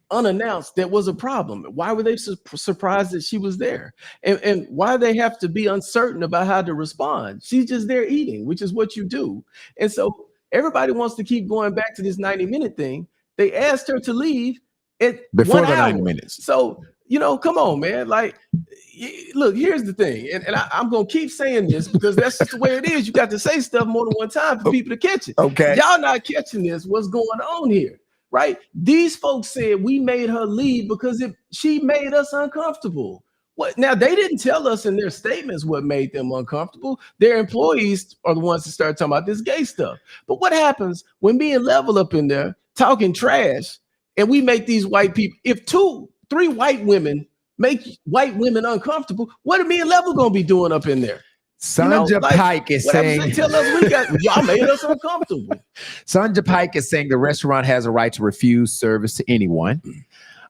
unannounced that was a problem? Why were they surprised that she was there? And why they have to be uncertain about how to respond? She's just there eating, which is what you do. And so everybody wants to keep going back to this 90-minute thing. They asked her to leave before 1 the hour. 90 minutes. So, come on, man. Like, look, here's the thing. And I'm going to keep saying this because that's just the way it is. You got to say stuff more than one time for people to catch it. Okay. Y'all not catching this. What's going on here? Right? These folks said we made her leave because she made us uncomfortable. What? Now, they didn't tell us in their statements what made them uncomfortable. Their employees are the ones that start talking about this gay stuff. But what happens when me and Level up in there talking trash and we make these white people, if 2-3 white women make white women uncomfortable, what are me and Level going to be doing up in there? Sanja Pike is saying, tell us y'all made us uncomfortable. Sanja Pike is saying the restaurant has a right to refuse service to anyone.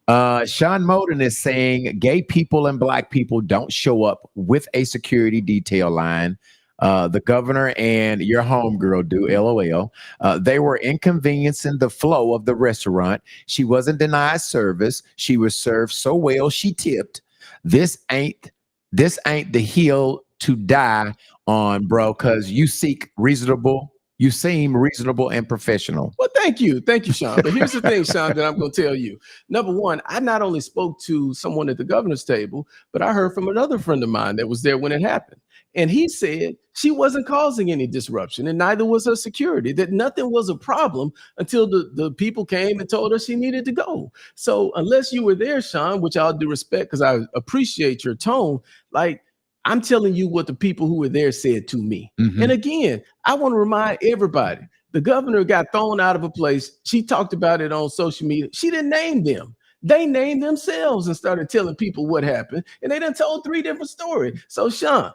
Sean Moden is saying gay people and black people don't show up with a security detail line. The governor and your homegirl do, LOL. They were inconveniencing the flow of the restaurant. She wasn't denied service. She was served so well she tipped. This ain't the hill to die on, bro, because you seem reasonable and professional. Well, thank you, Sean. But here's the thing, Sean, that I'm going to tell you. Number one, I not only spoke to someone at the governor's table, but I heard from another friend of mine that was there when it happened. And he said she wasn't causing any disruption, and neither was her security, that nothing was a problem until the people came and told her she needed to go. So unless you were there, Sean, which I'll do respect because I appreciate your tone, like, I'm telling you what the people who were there said to me. Mm-hmm. And again, I want to remind everybody, the governor got thrown out of a place. She talked about it on social media. She didn't name them. They named themselves and started telling people what happened. And they done told 3 different stories. So Sean,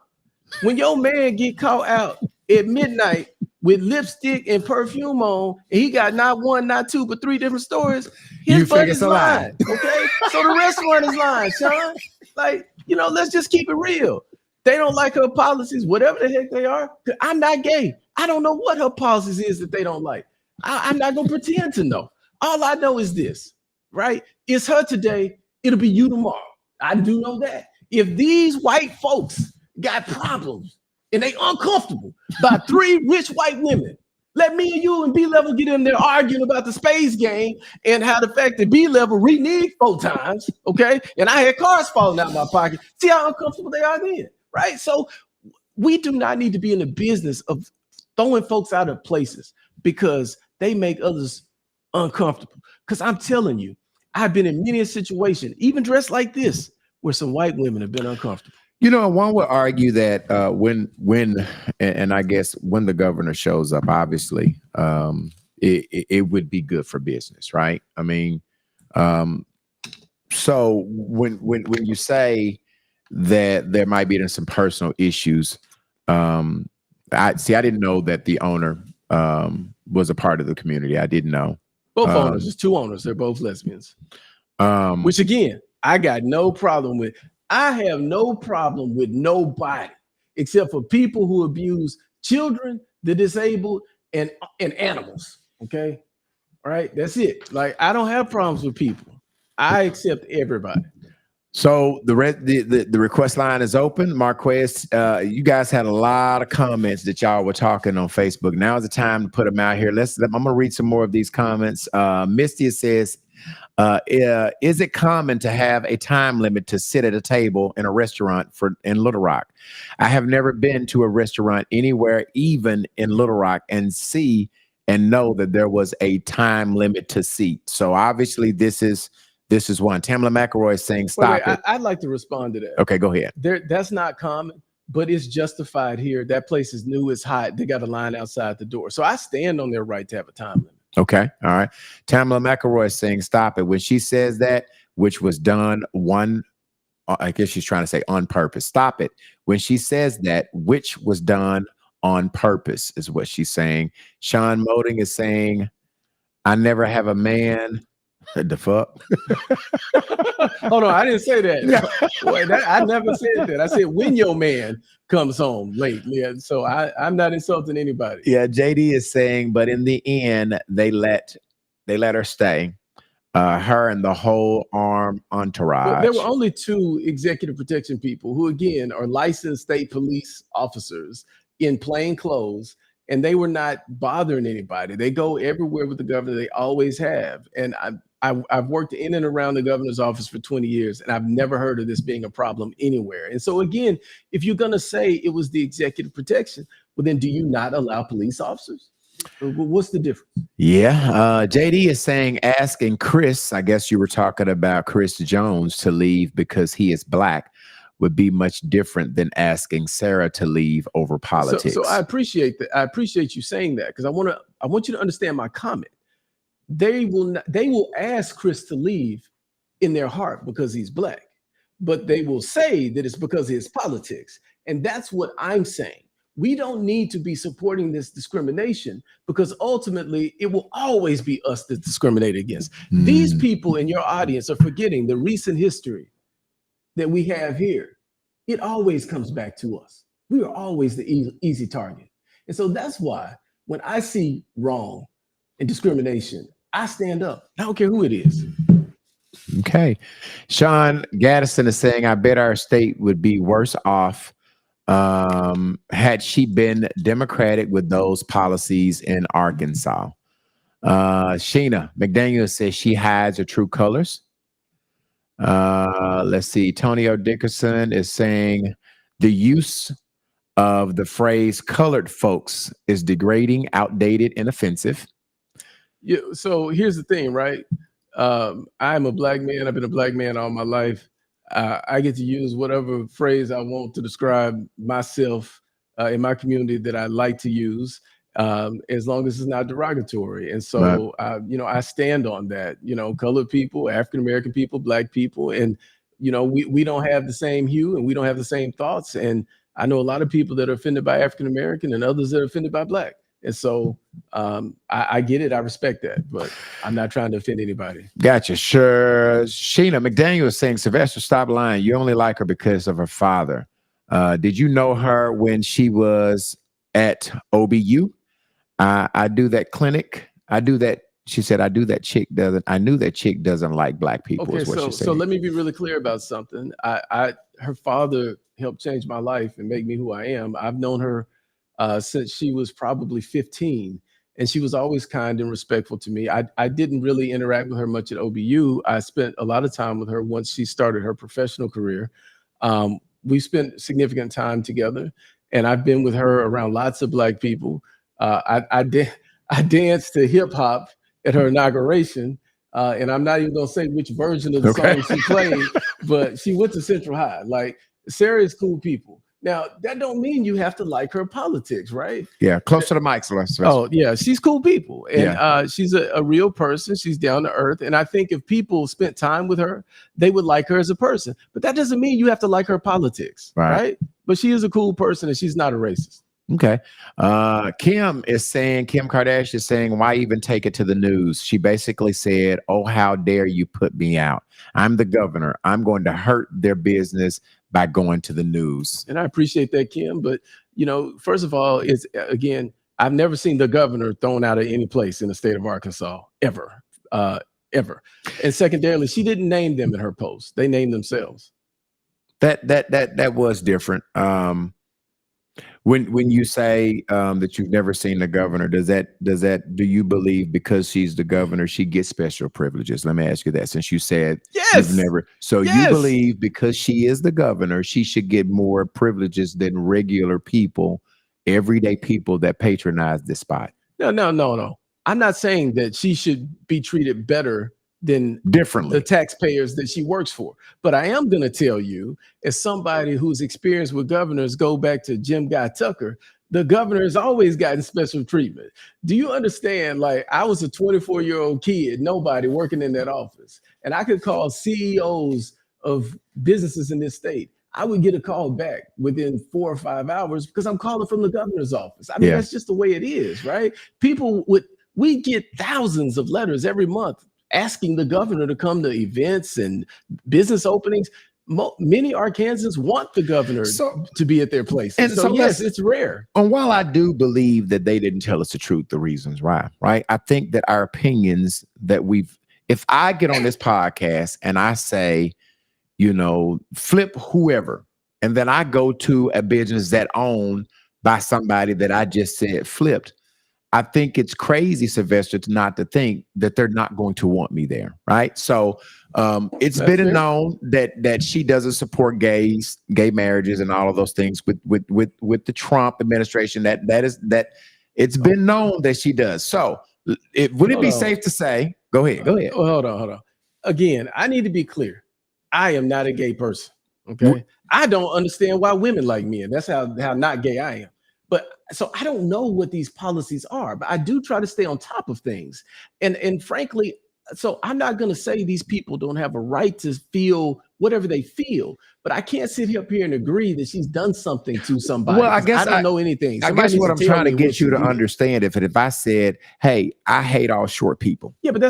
when your man get caught out at midnight with lipstick and perfume on, and he got not 1, not 2, but 3 different stories, his butt is lying. Okay? So the restaurant is lying, Sean. Like, let's just keep it real. They don't like her policies, whatever the heck they are. I'm not gay. I don't know what her policies is that they don't like. I'm not going to pretend to know. All I know is this, right? It's her today. It'll be you tomorrow. I do know that. If these white folks got problems and they uncomfortable by 3 rich white women, let me and you and B-Level get in there arguing about the space game and how the fact that B-Level reneged 4 times, okay? And I had cars falling out of my pocket. See how uncomfortable they are then. Right. So we do not need to be in the business of throwing folks out of places because they make others uncomfortable. Because I'm telling you, I've been in many a situation, even dressed like this, where some white women have been uncomfortable. One would argue that when I guess when the governor shows up, obviously, it would be good for business. Right. I mean, so when you say that there might be some personal issues. I didn't know that the owner was a part of the community. I didn't know. Both owners, there's 2 owners. They're both lesbians. Which again, I got no problem with. I have no problem with nobody except for people who abuse children, the disabled, and animals. Okay. All right. That's it. Like, I don't have problems with people. I accept everybody. So the request line is open. Marquez, you guys had a lot of comments that y'all were talking on Facebook. Now is the time to put them out here. I'm gonna read some more of these comments. Misty says, is it common to have a time limit to sit at a table in a restaurant in Little Rock? I have never been to a restaurant anywhere, even in Little Rock, and know that there was a time limit to seat. So obviously this is one. Tamla McElroy is saying, stop it. I'd like to respond to that. Okay, go ahead. That's not common, but it's justified here. That place is new, it's hot. They got a line outside the door. So I stand on their right to have a time limit. Okay, all right. Tamla McElroy is saying, stop it. When she says that, which was done I guess she's trying to say on purpose. Stop it. When she says that, which was done on purpose is what she's saying. Sean Moding is saying, I never have a man. The fuck? Hold on, I didn't say that. Boy, I never said that. I said when your man comes home late. Yeah, so I'm not insulting anybody. Yeah, JD is saying, but in the end, they let her stay. Her and the whole armed entourage. Well, there were only 2 executive protection people who, again, are licensed state police officers in plain clothes. And they were not bothering anybody. They go everywhere with the governor. They always have. And I've worked in and around the governor's office for 20 years, and I've never heard of this being a problem anywhere. And so, again, if you're going to say it was the executive protection, well, then do you not allow police officers? What's the difference? Yeah. JD is saying, asking Chris, I guess you were talking about Chris Jones, to leave because he is Black would be much different than asking Sarah to leave over politics. So I appreciate that. I appreciate you saying that, because I want you to understand my comment. They will ask Chris to leave in their heart because he's Black, but they will say that it's because of his politics. And that's what I'm saying. We don't need to be supporting this discrimination, because ultimately it will always be us that's discriminated against. These people in your audience are forgetting the recent history that we have here. It always comes back to us. We are always the easy target. And so that's why when I see wrong and discrimination, I stand up. I don't care who it is. Okay. Sean Gaddison is saying, I bet our state would be worse off had she been Democratic with those policies in Arkansas. Sheena McDaniel says she hides her true colors. Let's see. Tonio Dickerson is saying the use of the phrase colored folks is degrading, outdated, and offensive. Yeah, so here's the thing, right? I'm a Black man. I've been a Black man all my life. I get to use whatever phrase I want to describe myself in my community that I like to use, as long as it's not derogatory. And so, I stand on that. Colored people, African-American people, Black people, and we don't have the same hue and we don't have the same thoughts. And I know a lot of people that are offended by African-American and others that are offended by Black. And so I get it. I respect that, but I'm not trying to offend anybody. Gotcha. Sure. Sheena McDaniel is saying, Sylvester, stop lying. You only like her because of her father. Did you know her when she was at OBU? I do that clinic. I do that. She said, I knew that chick doesn't like Black people. Okay, is what she said. So let me be really clear about something. Her father helped change my life and make me who I am. I've known her since she was probably 15, and she was always kind and respectful to me. I didn't really interact with her much at OBU. I spent a lot of time with her once she started her professional career. We spent significant time together, and I've been with her around lots of Black people. I danced to hip hop at her inauguration, and I'm not even gonna say which version of the song she played, but she went to Central High. Like, Sarah is cool people. Now, that don't mean you have to like her politics, right? Yeah, close to the mic, Sylvester. Oh, yeah, she's cool people. And she's a real person. She's down to earth. And I think if people spent time with her, they would like her as a person. But that doesn't mean you have to like her politics, right? But she is a cool person, and she's not a racist. Okay. Kim Kardashian is saying, why even take it to the news? She basically said, oh, how dare you put me out? I'm the governor. I'm going to hurt their business by going to the news. And I appreciate that, Kim. But, first of all, I've never seen the governor thrown out of any place in the state of Arkansas, ever. ever. And secondarily, she didn't name them in her post. They named themselves. That was different. When you say that you've never seen the governor, do you believe because she's the governor she gets special privileges? Let me ask you that, since you said Yes. you've never. So you believe because she is the governor, she should get more privileges than regular people, everyday people that patronize this spot? No. I'm not saying that she should be treated better than Differently. the taxpayers that she works for. But I am going to tell you, as somebody who's experienced with governors, go back to Jim Guy Tucker, the governor has always gotten special treatment. Do you understand? Like, I was a 24-year-old kid, nobody working in that office, and I could call CEOs of businesses in this state. I would get a call back within 4 or 5 hours because I'm calling from the governor's office. I mean, that's just the way it is, right? We get thousands of letters every month asking the governor to come to events and business openings. Many Arkansans want the governor to be at their places. And so yes, it's rare. And while I do believe that they didn't tell us the truth, the reasons why, right? I think that our opinions that if I get on this podcast and I say, flip whoever, and then I go to a business that owned by somebody that I just said flipped, I think it's crazy, Sylvester, not to think that they're not going to want me there, right? So it's been known that she doesn't support gay marriages and all of those things with the Trump administration. That it's been known that she does. So would it be safe to say? Go ahead. Hold on. Again, I need to be clear. I am not a gay person. Okay, I don't understand why women like me, and that's how not gay I am. But so I don't know what these policies are, but I do try to stay on top of things. And frankly, so I'm not going to say these people don't have a right to feel whatever they feel, but I can't sit up here and agree that she's done something to somebody. Well, I guess I don't know anything. I guess what I'm trying to get you to understand, if I said, hey, I hate all short people. Yeah, but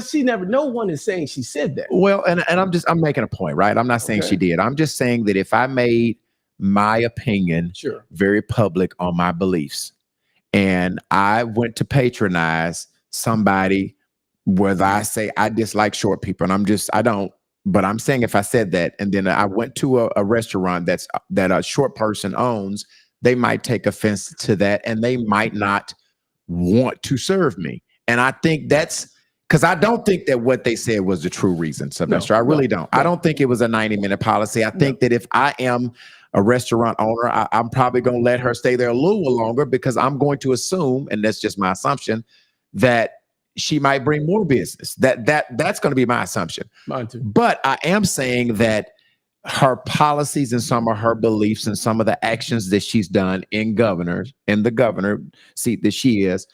no one is saying she said that. Well, and I'm making a point, right? I'm not saying she did. I'm just saying that if I made my opinion very public on my beliefs, and I went to patronize somebody, whether I say I dislike short people, and I don't, but I'm saying if I said that, and then I went to a restaurant that a short person owns, they might take offense to that, and they might not want to serve me. And I think that's because I don't think that what they said was the true reason, Sylvester. I really don't. I don't think it was a 90-minute policy. I think that if I am a restaurant owner, I'm probably going to let her stay there a little longer, because I'm going to assume, and that's just my assumption, that she might bring more business. That's going to be my assumption. Mine too. But I am saying that her policies and some of her beliefs and some of the actions that she's done in the governor seat that she is,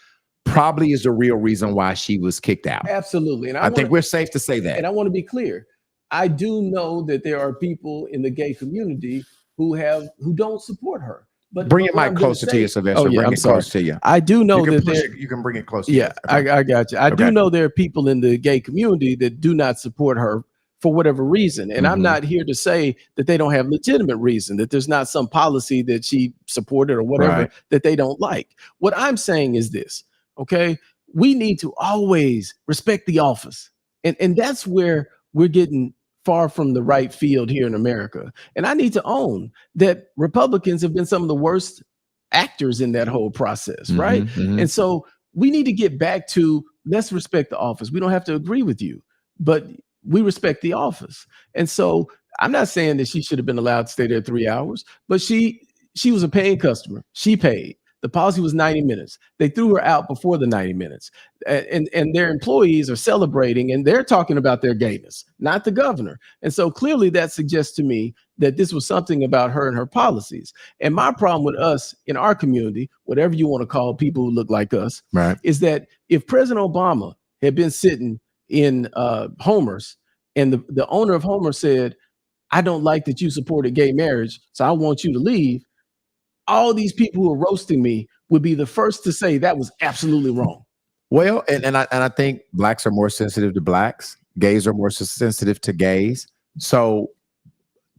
probably is the real reason why she was kicked out. Absolutely. And I think we're safe to say that. And I want to be clear. I do know that there are people in the gay community who don't support her. But bring your mic closer to you, Sylvester. Bring it close to you. I do know that you can bring it closer. Yeah, okay. I got you. I do know there are people in the gay community that do not support her for whatever reason. And I'm not here to say that they don't have legitimate reason, that there's not some policy that she supported or whatever that they don't like. What I'm saying is this, okay? We need to always respect the office. And that's where we're getting far from the right field here in America. And I need to own that Republicans have been some of the worst actors in that whole process, right? And so we need to get back to, let's respect the office. We don't have to agree with you, but we respect the office. And so I'm not saying that she should have been allowed to stay there 3 hours, but she was a paying customer. She paid. The policy was 90 minutes. They threw her out before the 90 minutes. And their employees are celebrating, and they're talking about their gayness, not the governor. And so clearly that suggests to me that this was something about her and her policies. And my problem with us in our community, whatever you want to call people who look like us, is that if President Obama had been sitting in Homer's, and the owner of Homer said, I don't like that you supported gay marriage, so I want you to leave, all these people who are roasting me would be the first to say that was absolutely wrong. Well, and I think blacks are more sensitive to blacks. Gays are more sensitive to gays. So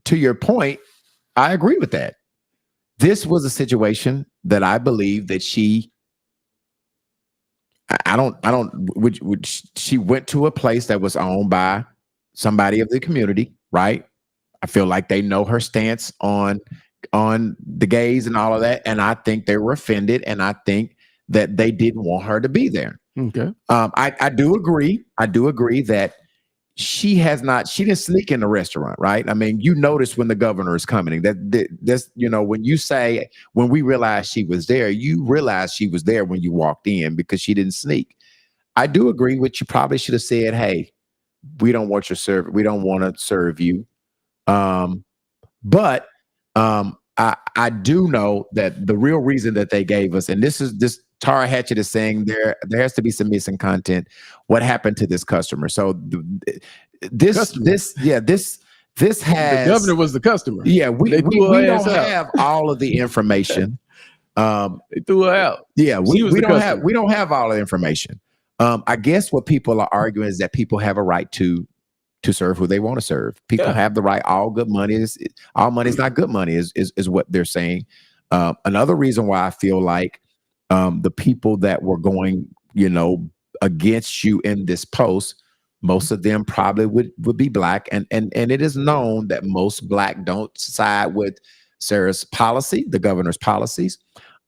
to your point, I agree with that. This was a situation that I believe that I don't. Which she went to a place that was owned by somebody of the community, right? I feel like they know her stance on the gays and all of that, and I think they were offended, and I think that they didn't want her to be there. Okay. I do agree. I do agree that she didn't sneak in the restaurant, right? I mean, you notice when the governor is coming, that's, you know, when we realized she was there, you realized she was there when you walked in because she didn't sneak. I do agree with you. Probably should have said, hey, we don't want your service. We don't want to serve you. But I do know that the real reason that they gave us, and this Tara Hatchett is saying there has to be some missing content. What happened to this customer? So this has the governor was the customer. Yeah, we don't have all of the information. They threw her out. Yeah, we don't have all the information. I guess what people are arguing is that people have a right to serve who they want to serve. People have the right. All money is not good money is what they're saying. Another reason why I feel like the people that were going, you know, against you in this post, most of them probably would be black, and it is known that most black don't side with Sarah's policy, the governor's policies.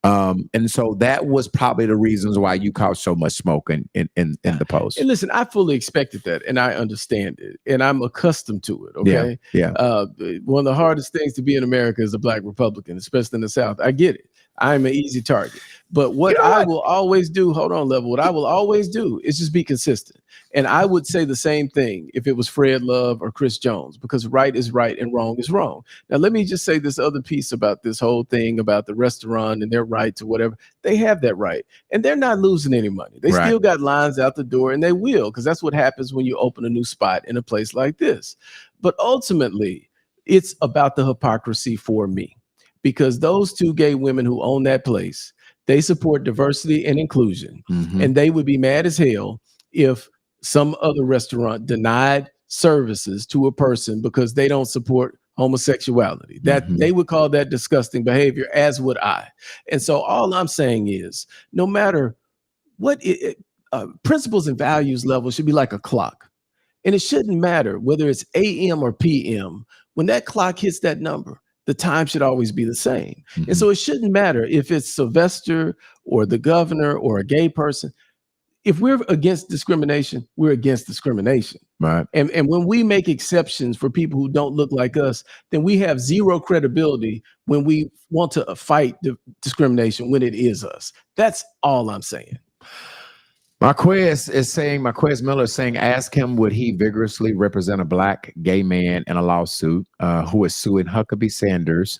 And so that was probably the reasons why you caused so much smoke in the post. And listen, I fully expected that, and I understand it, and I'm accustomed to it. Okay. Yeah. One of the hardest things to be in America is a black Republican, especially in the South. I get it. I'm an easy target. But what I will always do, hold on, Level, what I will always do is just be consistent. And I would say the same thing if it was Fred Love or Chris Jones, because right is right and wrong is wrong. Now, let me just say this other piece about this whole thing about the restaurant and their right to whatever. They have that right, and they're not losing any money. They still got lines out the door, and they will, because that's what happens when you open a new spot in a place like this. But ultimately, it's about the hypocrisy for me. Because those two gay women who own that place, they support diversity and inclusion. Mm-hmm. And they would be mad as hell if some other restaurant denied services to a person because they don't support homosexuality. That they would call that disgusting behavior, as would I. And so all I'm saying is, no matter what principles and values level should be like a clock. And it shouldn't matter whether it's AM or PM. When that clock hits that number, the time should always be the same. Mm-hmm. And so it shouldn't matter if it's Sylvester or the governor or a gay person. If we're against discrimination, we're against discrimination. Right. And when we make exceptions for people who don't look like us, then we have zero credibility when we want to fight discrimination when it is us. That's all I'm saying. Marquez Miller is saying, ask him, would he vigorously represent a black gay man in a lawsuit who is suing Huckabee Sanders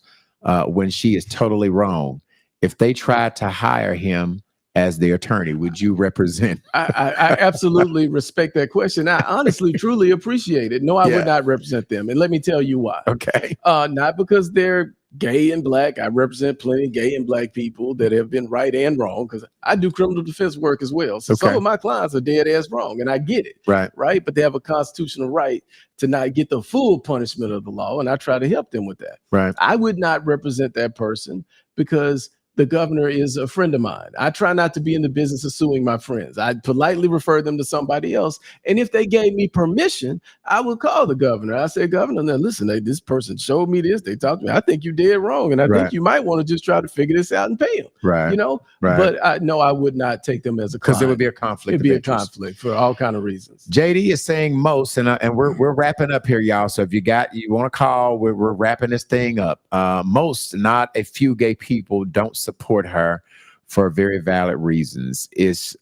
when she is totally wrong? If they tried to hire him as the attorney, would you represent? I absolutely respect that question. I honestly, truly appreciate it. No, I would not represent them. And let me tell you why. Okay. Not because they're gay and black. I represent plenty of gay and black people that have been right and wrong, because I do criminal defense work as well. So some of my clients are dead ass wrong, and I get it. Right. But they have a constitutional right to not get the full punishment of the law, and I try to help them with that. Right. I would not represent that person because the governor is a friend of mine. I try not to be in the business of suing my friends. I politely refer them to somebody else. And if they gave me permission, I would call the governor. I say, Governor, now listen, this person showed me this. They talked to me. I think you did wrong. And I think you might want to just try to figure this out and pay them. Right. You know? Right. But no, I would not take them as a client. Because it would be a conflict. It'd be a conflict for all kind of reasons. JD is saying most, and we're wrapping up here, y'all. So if you want to call, we're wrapping this thing up. Most, not a few gay people, don't support her for very valid reasons. It's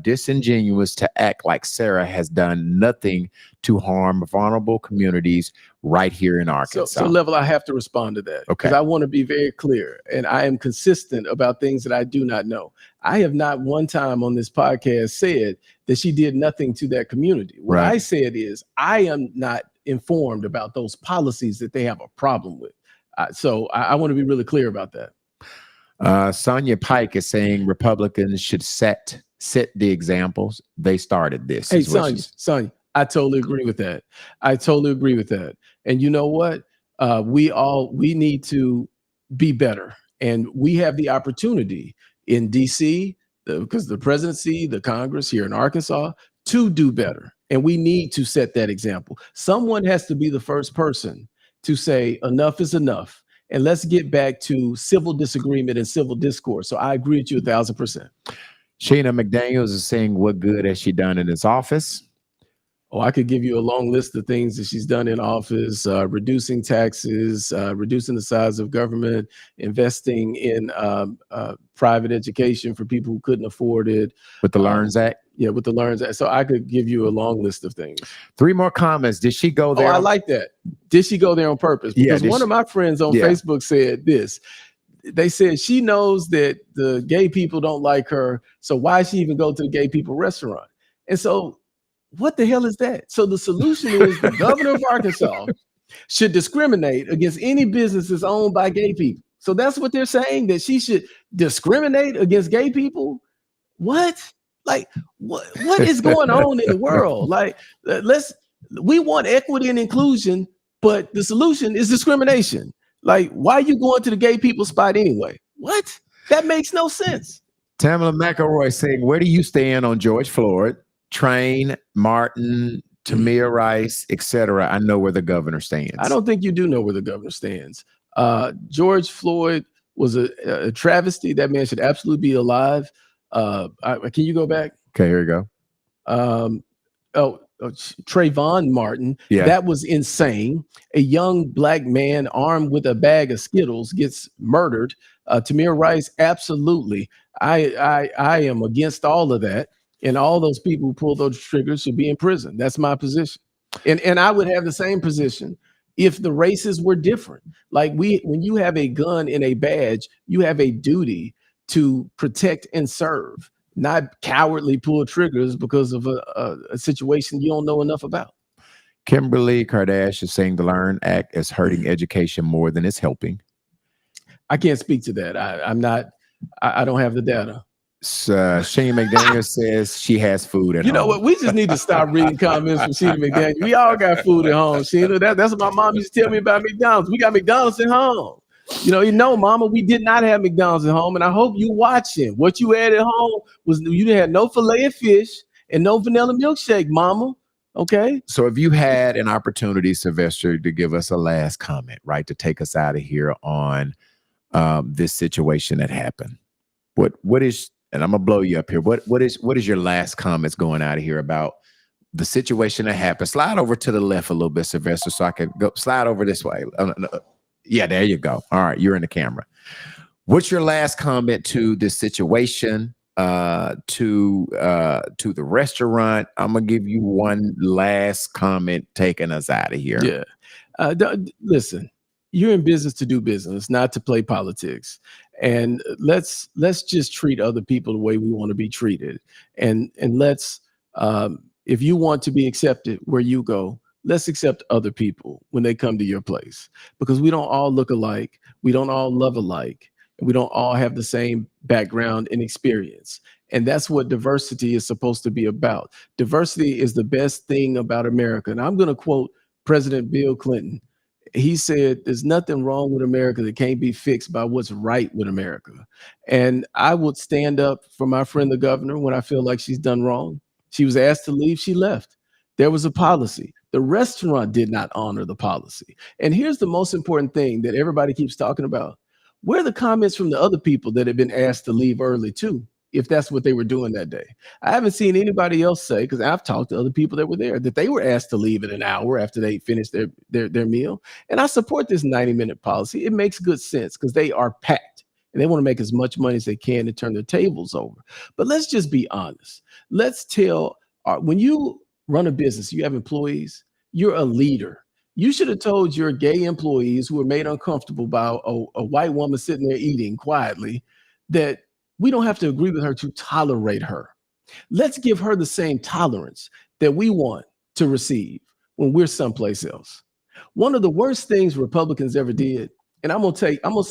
disingenuous to act like Sarah has done nothing to harm vulnerable communities right here in Arkansas. So Level, I have to respond to that. Okay. Because I want to be very clear, and I am consistent about things that I do not know. I have not one time on this podcast said that she did nothing to that community. What I said is I am not informed about those policies that they have a problem with. So I want to be really clear about that. Sonia Pike is saying Republicans should set the examples. They started this. Hey, Sonia, I totally agree with that. And you know what? We need to be better. And we have the opportunity in DC because the presidency, the Congress here in Arkansas, to do better. And we need to set that example. Someone has to be the first person to say enough is enough. And let's get back to civil disagreement and civil discourse. So I agree with you 1,000%. Sheena McDaniels is saying, what good has she done in this office? Oh, I could give you a long list of things that she's done in office, reducing taxes, reducing the size of government, investing in private education for people who couldn't afford it. With the LEARNS Act? Yeah, with the LEARNS Act. So I could give you a long list of things. 3 more comments. Did she go there? Oh, I like that. Did she go there on purpose? Because one of my friends on Facebook said this. They said she knows that the gay people don't like her, so why she even go to the gay people restaurant? And so what the hell is that? So the solution is the governor of Arkansas should discriminate against any businesses owned by gay people. So that's what they're saying, that she should discriminate against gay people. What? Like, what is going on in the world? Like, we want equity and inclusion, but the solution is discrimination. Like, why are you going to the gay people spot anyway? What? That makes no sense. Tamala McElroy saying, where do you stand on George Floyd, Train, Martin, Tamir Rice, etc.? I know where the governor stands. I don't think you do know where the governor stands. George Floyd was a travesty. That man should absolutely be alive. Can you go back? Okay, here we go. Trayvon Martin, that was insane. A young black man armed with a bag of Skittles gets murdered. Tamir Rice, absolutely. I am against all of that. And all those people who pull those triggers should be in prison. That's my position. And I would have the same position if the races were different. Like when you have a gun and a badge, you have a duty to protect and serve, not cowardly pull triggers because of a situation you don't know enough about. Kimberly Kardashian is saying the LEARN Act is hurting education more than it's helping. I can't speak to that. I don't have the data. Sheena McDaniel says she has food at home. You know what? We just need to stop reading comments from Sheena McDaniel. We all got food at home, Sheena. That's what my mom used to tell me about McDonald's. We got McDonald's at home. You know, Mama, we did not have McDonald's at home, and I hope you watching. What you had at home was you had no filet of fish and no vanilla milkshake, Mama. Okay. So if you had an opportunity, Sylvester, to give us a last comment, right, to take us out of here on this situation that happened, what is, and I'm gonna blow you up here, what is your last comments going out of here about the situation that happened? Slide over to the left a little bit, Sylvester, so I can go slide over this way. Yeah, there you go. All right, you're in the camera. What's your last comment to this situation, to the restaurant? I'm gonna give you one last comment taking us out of here. Yeah. Listen, you're in business to do business, not to play politics. And let's just treat other people the way we want to be treated. And let's, if you want to be accepted where you go, let's accept other people when they come to your place, because we don't all look alike. We don't all love alike. And we don't all have the same background and experience. And that's what diversity is supposed to be about. Diversity is the best thing about America. And I'm going to quote President Bill Clinton. He said, there's nothing wrong with America that can't be fixed by what's right with America. And I would stand up for my friend, the governor, when I feel like she's done wrong. She was asked to leave. She left. There was a policy. The restaurant did not honor the policy. And here's the most important thing that everybody keeps talking about. Where are the comments from the other people that have been asked to leave early too, if that's what they were doing that day? I haven't seen anybody else say, because I've talked to other people that were there, that they were asked to leave at an hour after they finished their meal. And I support this 90-minute policy. It makes good sense because they are packed and they want to make as much money as they can to turn their tables over. But let's just be honest. Let's tell, when you run a business, you have employees, you're a leader. You should have told your gay employees who were made uncomfortable by a white woman sitting there eating quietly that we don't have to agree with her to tolerate her. Let's give her the same tolerance that we want to receive when we're someplace else. One of the worst things Republicans ever did, and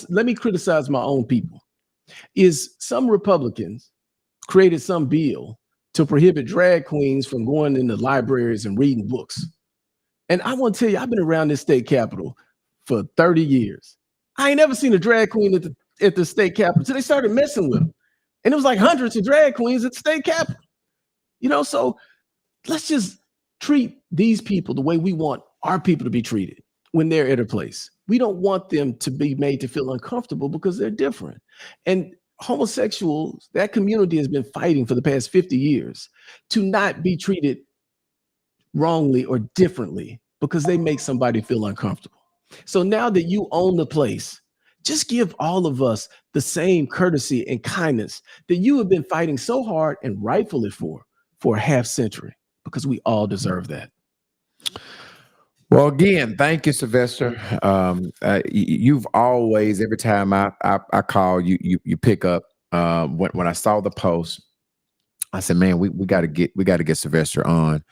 let me criticize my own people, is some Republicans created some bill to prohibit drag queens from going into libraries and reading books. And I want to tell you, I've been around this state capitol for 30 years. I ain't never seen a drag queen at the state capitol until they started messing with them. And it was like hundreds of drag queens at the state capitol. You know, so let's just treat these people the way we want our people to be treated when they're at a place. We don't want them to be made to feel uncomfortable because they're different. And homosexuals, that community has been fighting for the past 50 years to not be treated wrongly or differently because they make somebody feel uncomfortable. So now that you own the place, just give all of us the same courtesy and kindness that you have been fighting so hard and rightfully for a half century, because we all deserve that. Well, again, thank you, Sylvester. You've always, every time I call you, you pick up. When I saw the post, I said, "Man, we got to get Sylvester on."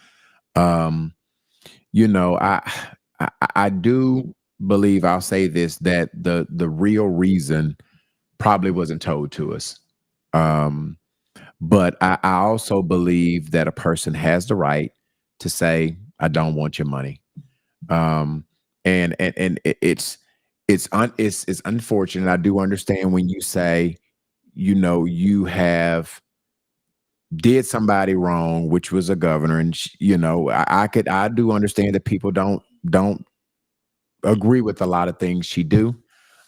You know, I do believe, I'll say this, that the real reason probably wasn't told to us. But I also believe that a person has the right to say, "I don't want your money." And it's unfortunate. I do understand when you say, you know, you have did somebody wrong, which was a governor, and you know, I do understand that people don't agree with a lot of things she do.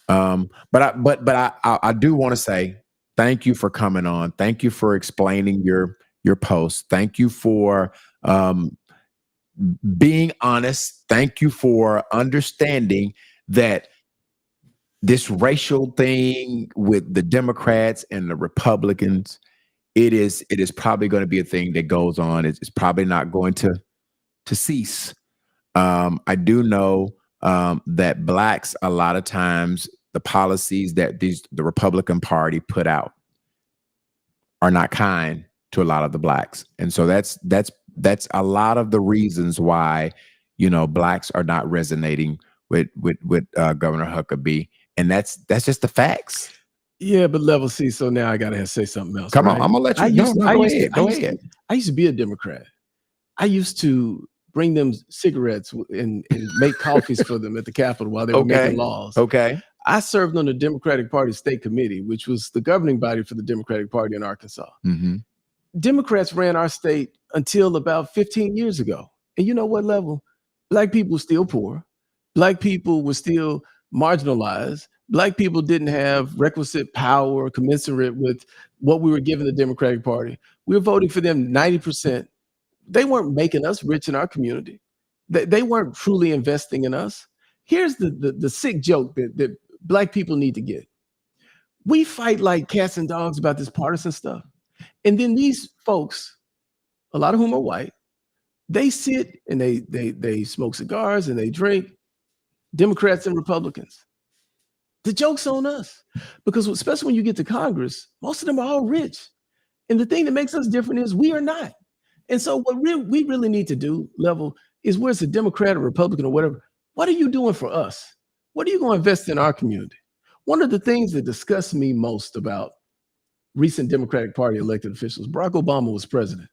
But I do want to say thank you for coming on. Thank you for explaining your post. Thank you for being honest. Thank you for understanding that this racial thing with the Democrats and the Republicans, it is probably going to be a thing that goes on. It's probably not going to cease. I do know that blacks, a lot of times, the policies that the Republican Party put out are not kind to a lot of the blacks, and so that's a lot of the reasons why, you know, blacks are not resonating with Governor Huckabee, and that's just the facts. Yeah, but level C. So now I gotta say something else. Come right? on, I'm gonna let you. Go ahead. I used to be a Democrat. I used to bring them cigarettes and make coffees for them at the Capitol while they were making laws. Okay. I served on the Democratic Party State Committee, which was the governing body for the Democratic Party in Arkansas. Mm-hmm. Democrats ran our state until about 15 years ago. And you know what, level? Black people were still poor. Black people were still marginalized. Black people didn't have requisite power commensurate with what we were giving the Democratic Party. We were voting for them 90%. They weren't making us rich in our community. They weren't truly investing in us. Here's the sick joke that Black people need to get. We fight like cats and dogs about this partisan stuff. And then these folks, a lot of whom are white, they sit and they smoke cigars and they drink, Democrats and Republicans. The joke's on us, because especially when you get to Congress, most of them are all rich. And the thing that makes us different is we are not. And so what we really need to do, level, is whether it's a Democrat or Republican or whatever, what are you doing for us? What are you going to invest in our community? One of the things that disgusts me most about recent Democratic Party elected officials, Barack Obama was president.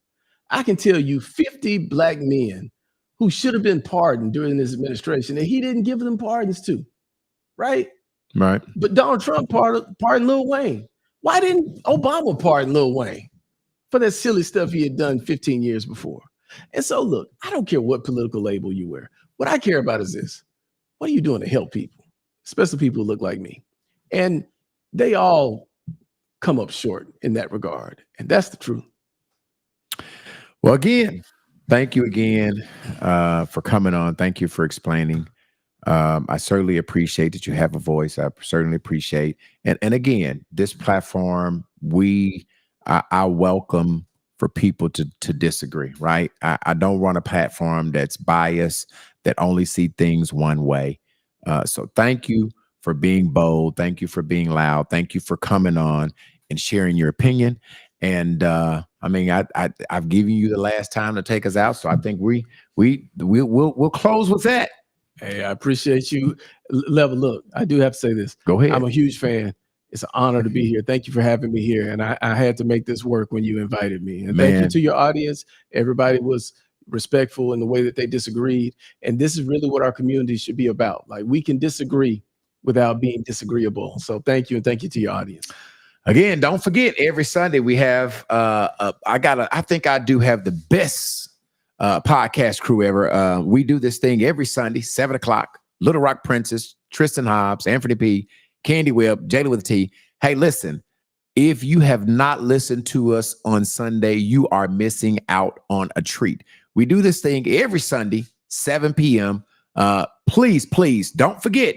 I can tell you 50 Black men who should have been pardoned during his administration that he didn't give them pardons to, right? Right. But Donald Trump pardoned Lil Wayne. Why didn't Obama pardon Lil Wayne for that silly stuff he had done 15 years before? And so, look, I don't care what political label you wear. What I care about is this. What are you doing to help people, especially people who look like me? And they all come up short in that regard. And that's the truth. Well, again, thank you again for coming on. Thank you for explaining. I certainly appreciate that you have a voice. I certainly appreciate. And again, this platform, I welcome for people to disagree, right? I don't run a platform that's biased, that only see things one way. So thank you for being bold. Thank you for being loud. Thank you for coming on and sharing your opinion. And I mean, I've given you the last time to take us out, so I think we'll close with that. Hey, I appreciate you. Level, look, I do have to say this. Go ahead. I'm a huge fan. It's an honor to be here. Thank you for having me here. And I had to make this work when you invited me. And thank you to your audience. Everybody was respectful in the way that they disagreed. And this is really what our community should be about. Like, we can disagree without being disagreeable. So thank you. And thank you to your audience. Again, don't forget, every Sunday we have I think I do have the best podcast crew ever. We do this thing every Sunday, 7:00. Little Rock Princess, Tristan Hobbs, Anthony P, Candy Webb, Jayla with a T. Hey, listen, if you have not listened to us on Sunday, you are missing out on a treat. We do this thing every Sunday, 7 p.m. Please don't forget.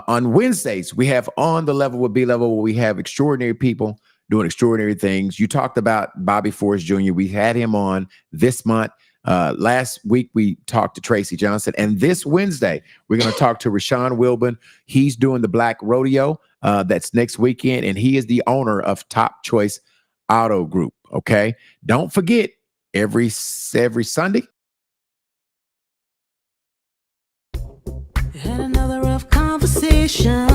On Wednesdays, we have On the Level with B-Level, where we have extraordinary people doing extraordinary things. You talked about Bobby Forrest Jr. We had him on this month. Last week, we talked to Tracy Johnson. And this Wednesday, we're going to talk to Rashawn Wilburn. He's doing the Black Rodeo. That's next weekend. And he is the owner of Top Choice Auto Group. Okay. Don't forget, every Sunday. Had another rough conversation.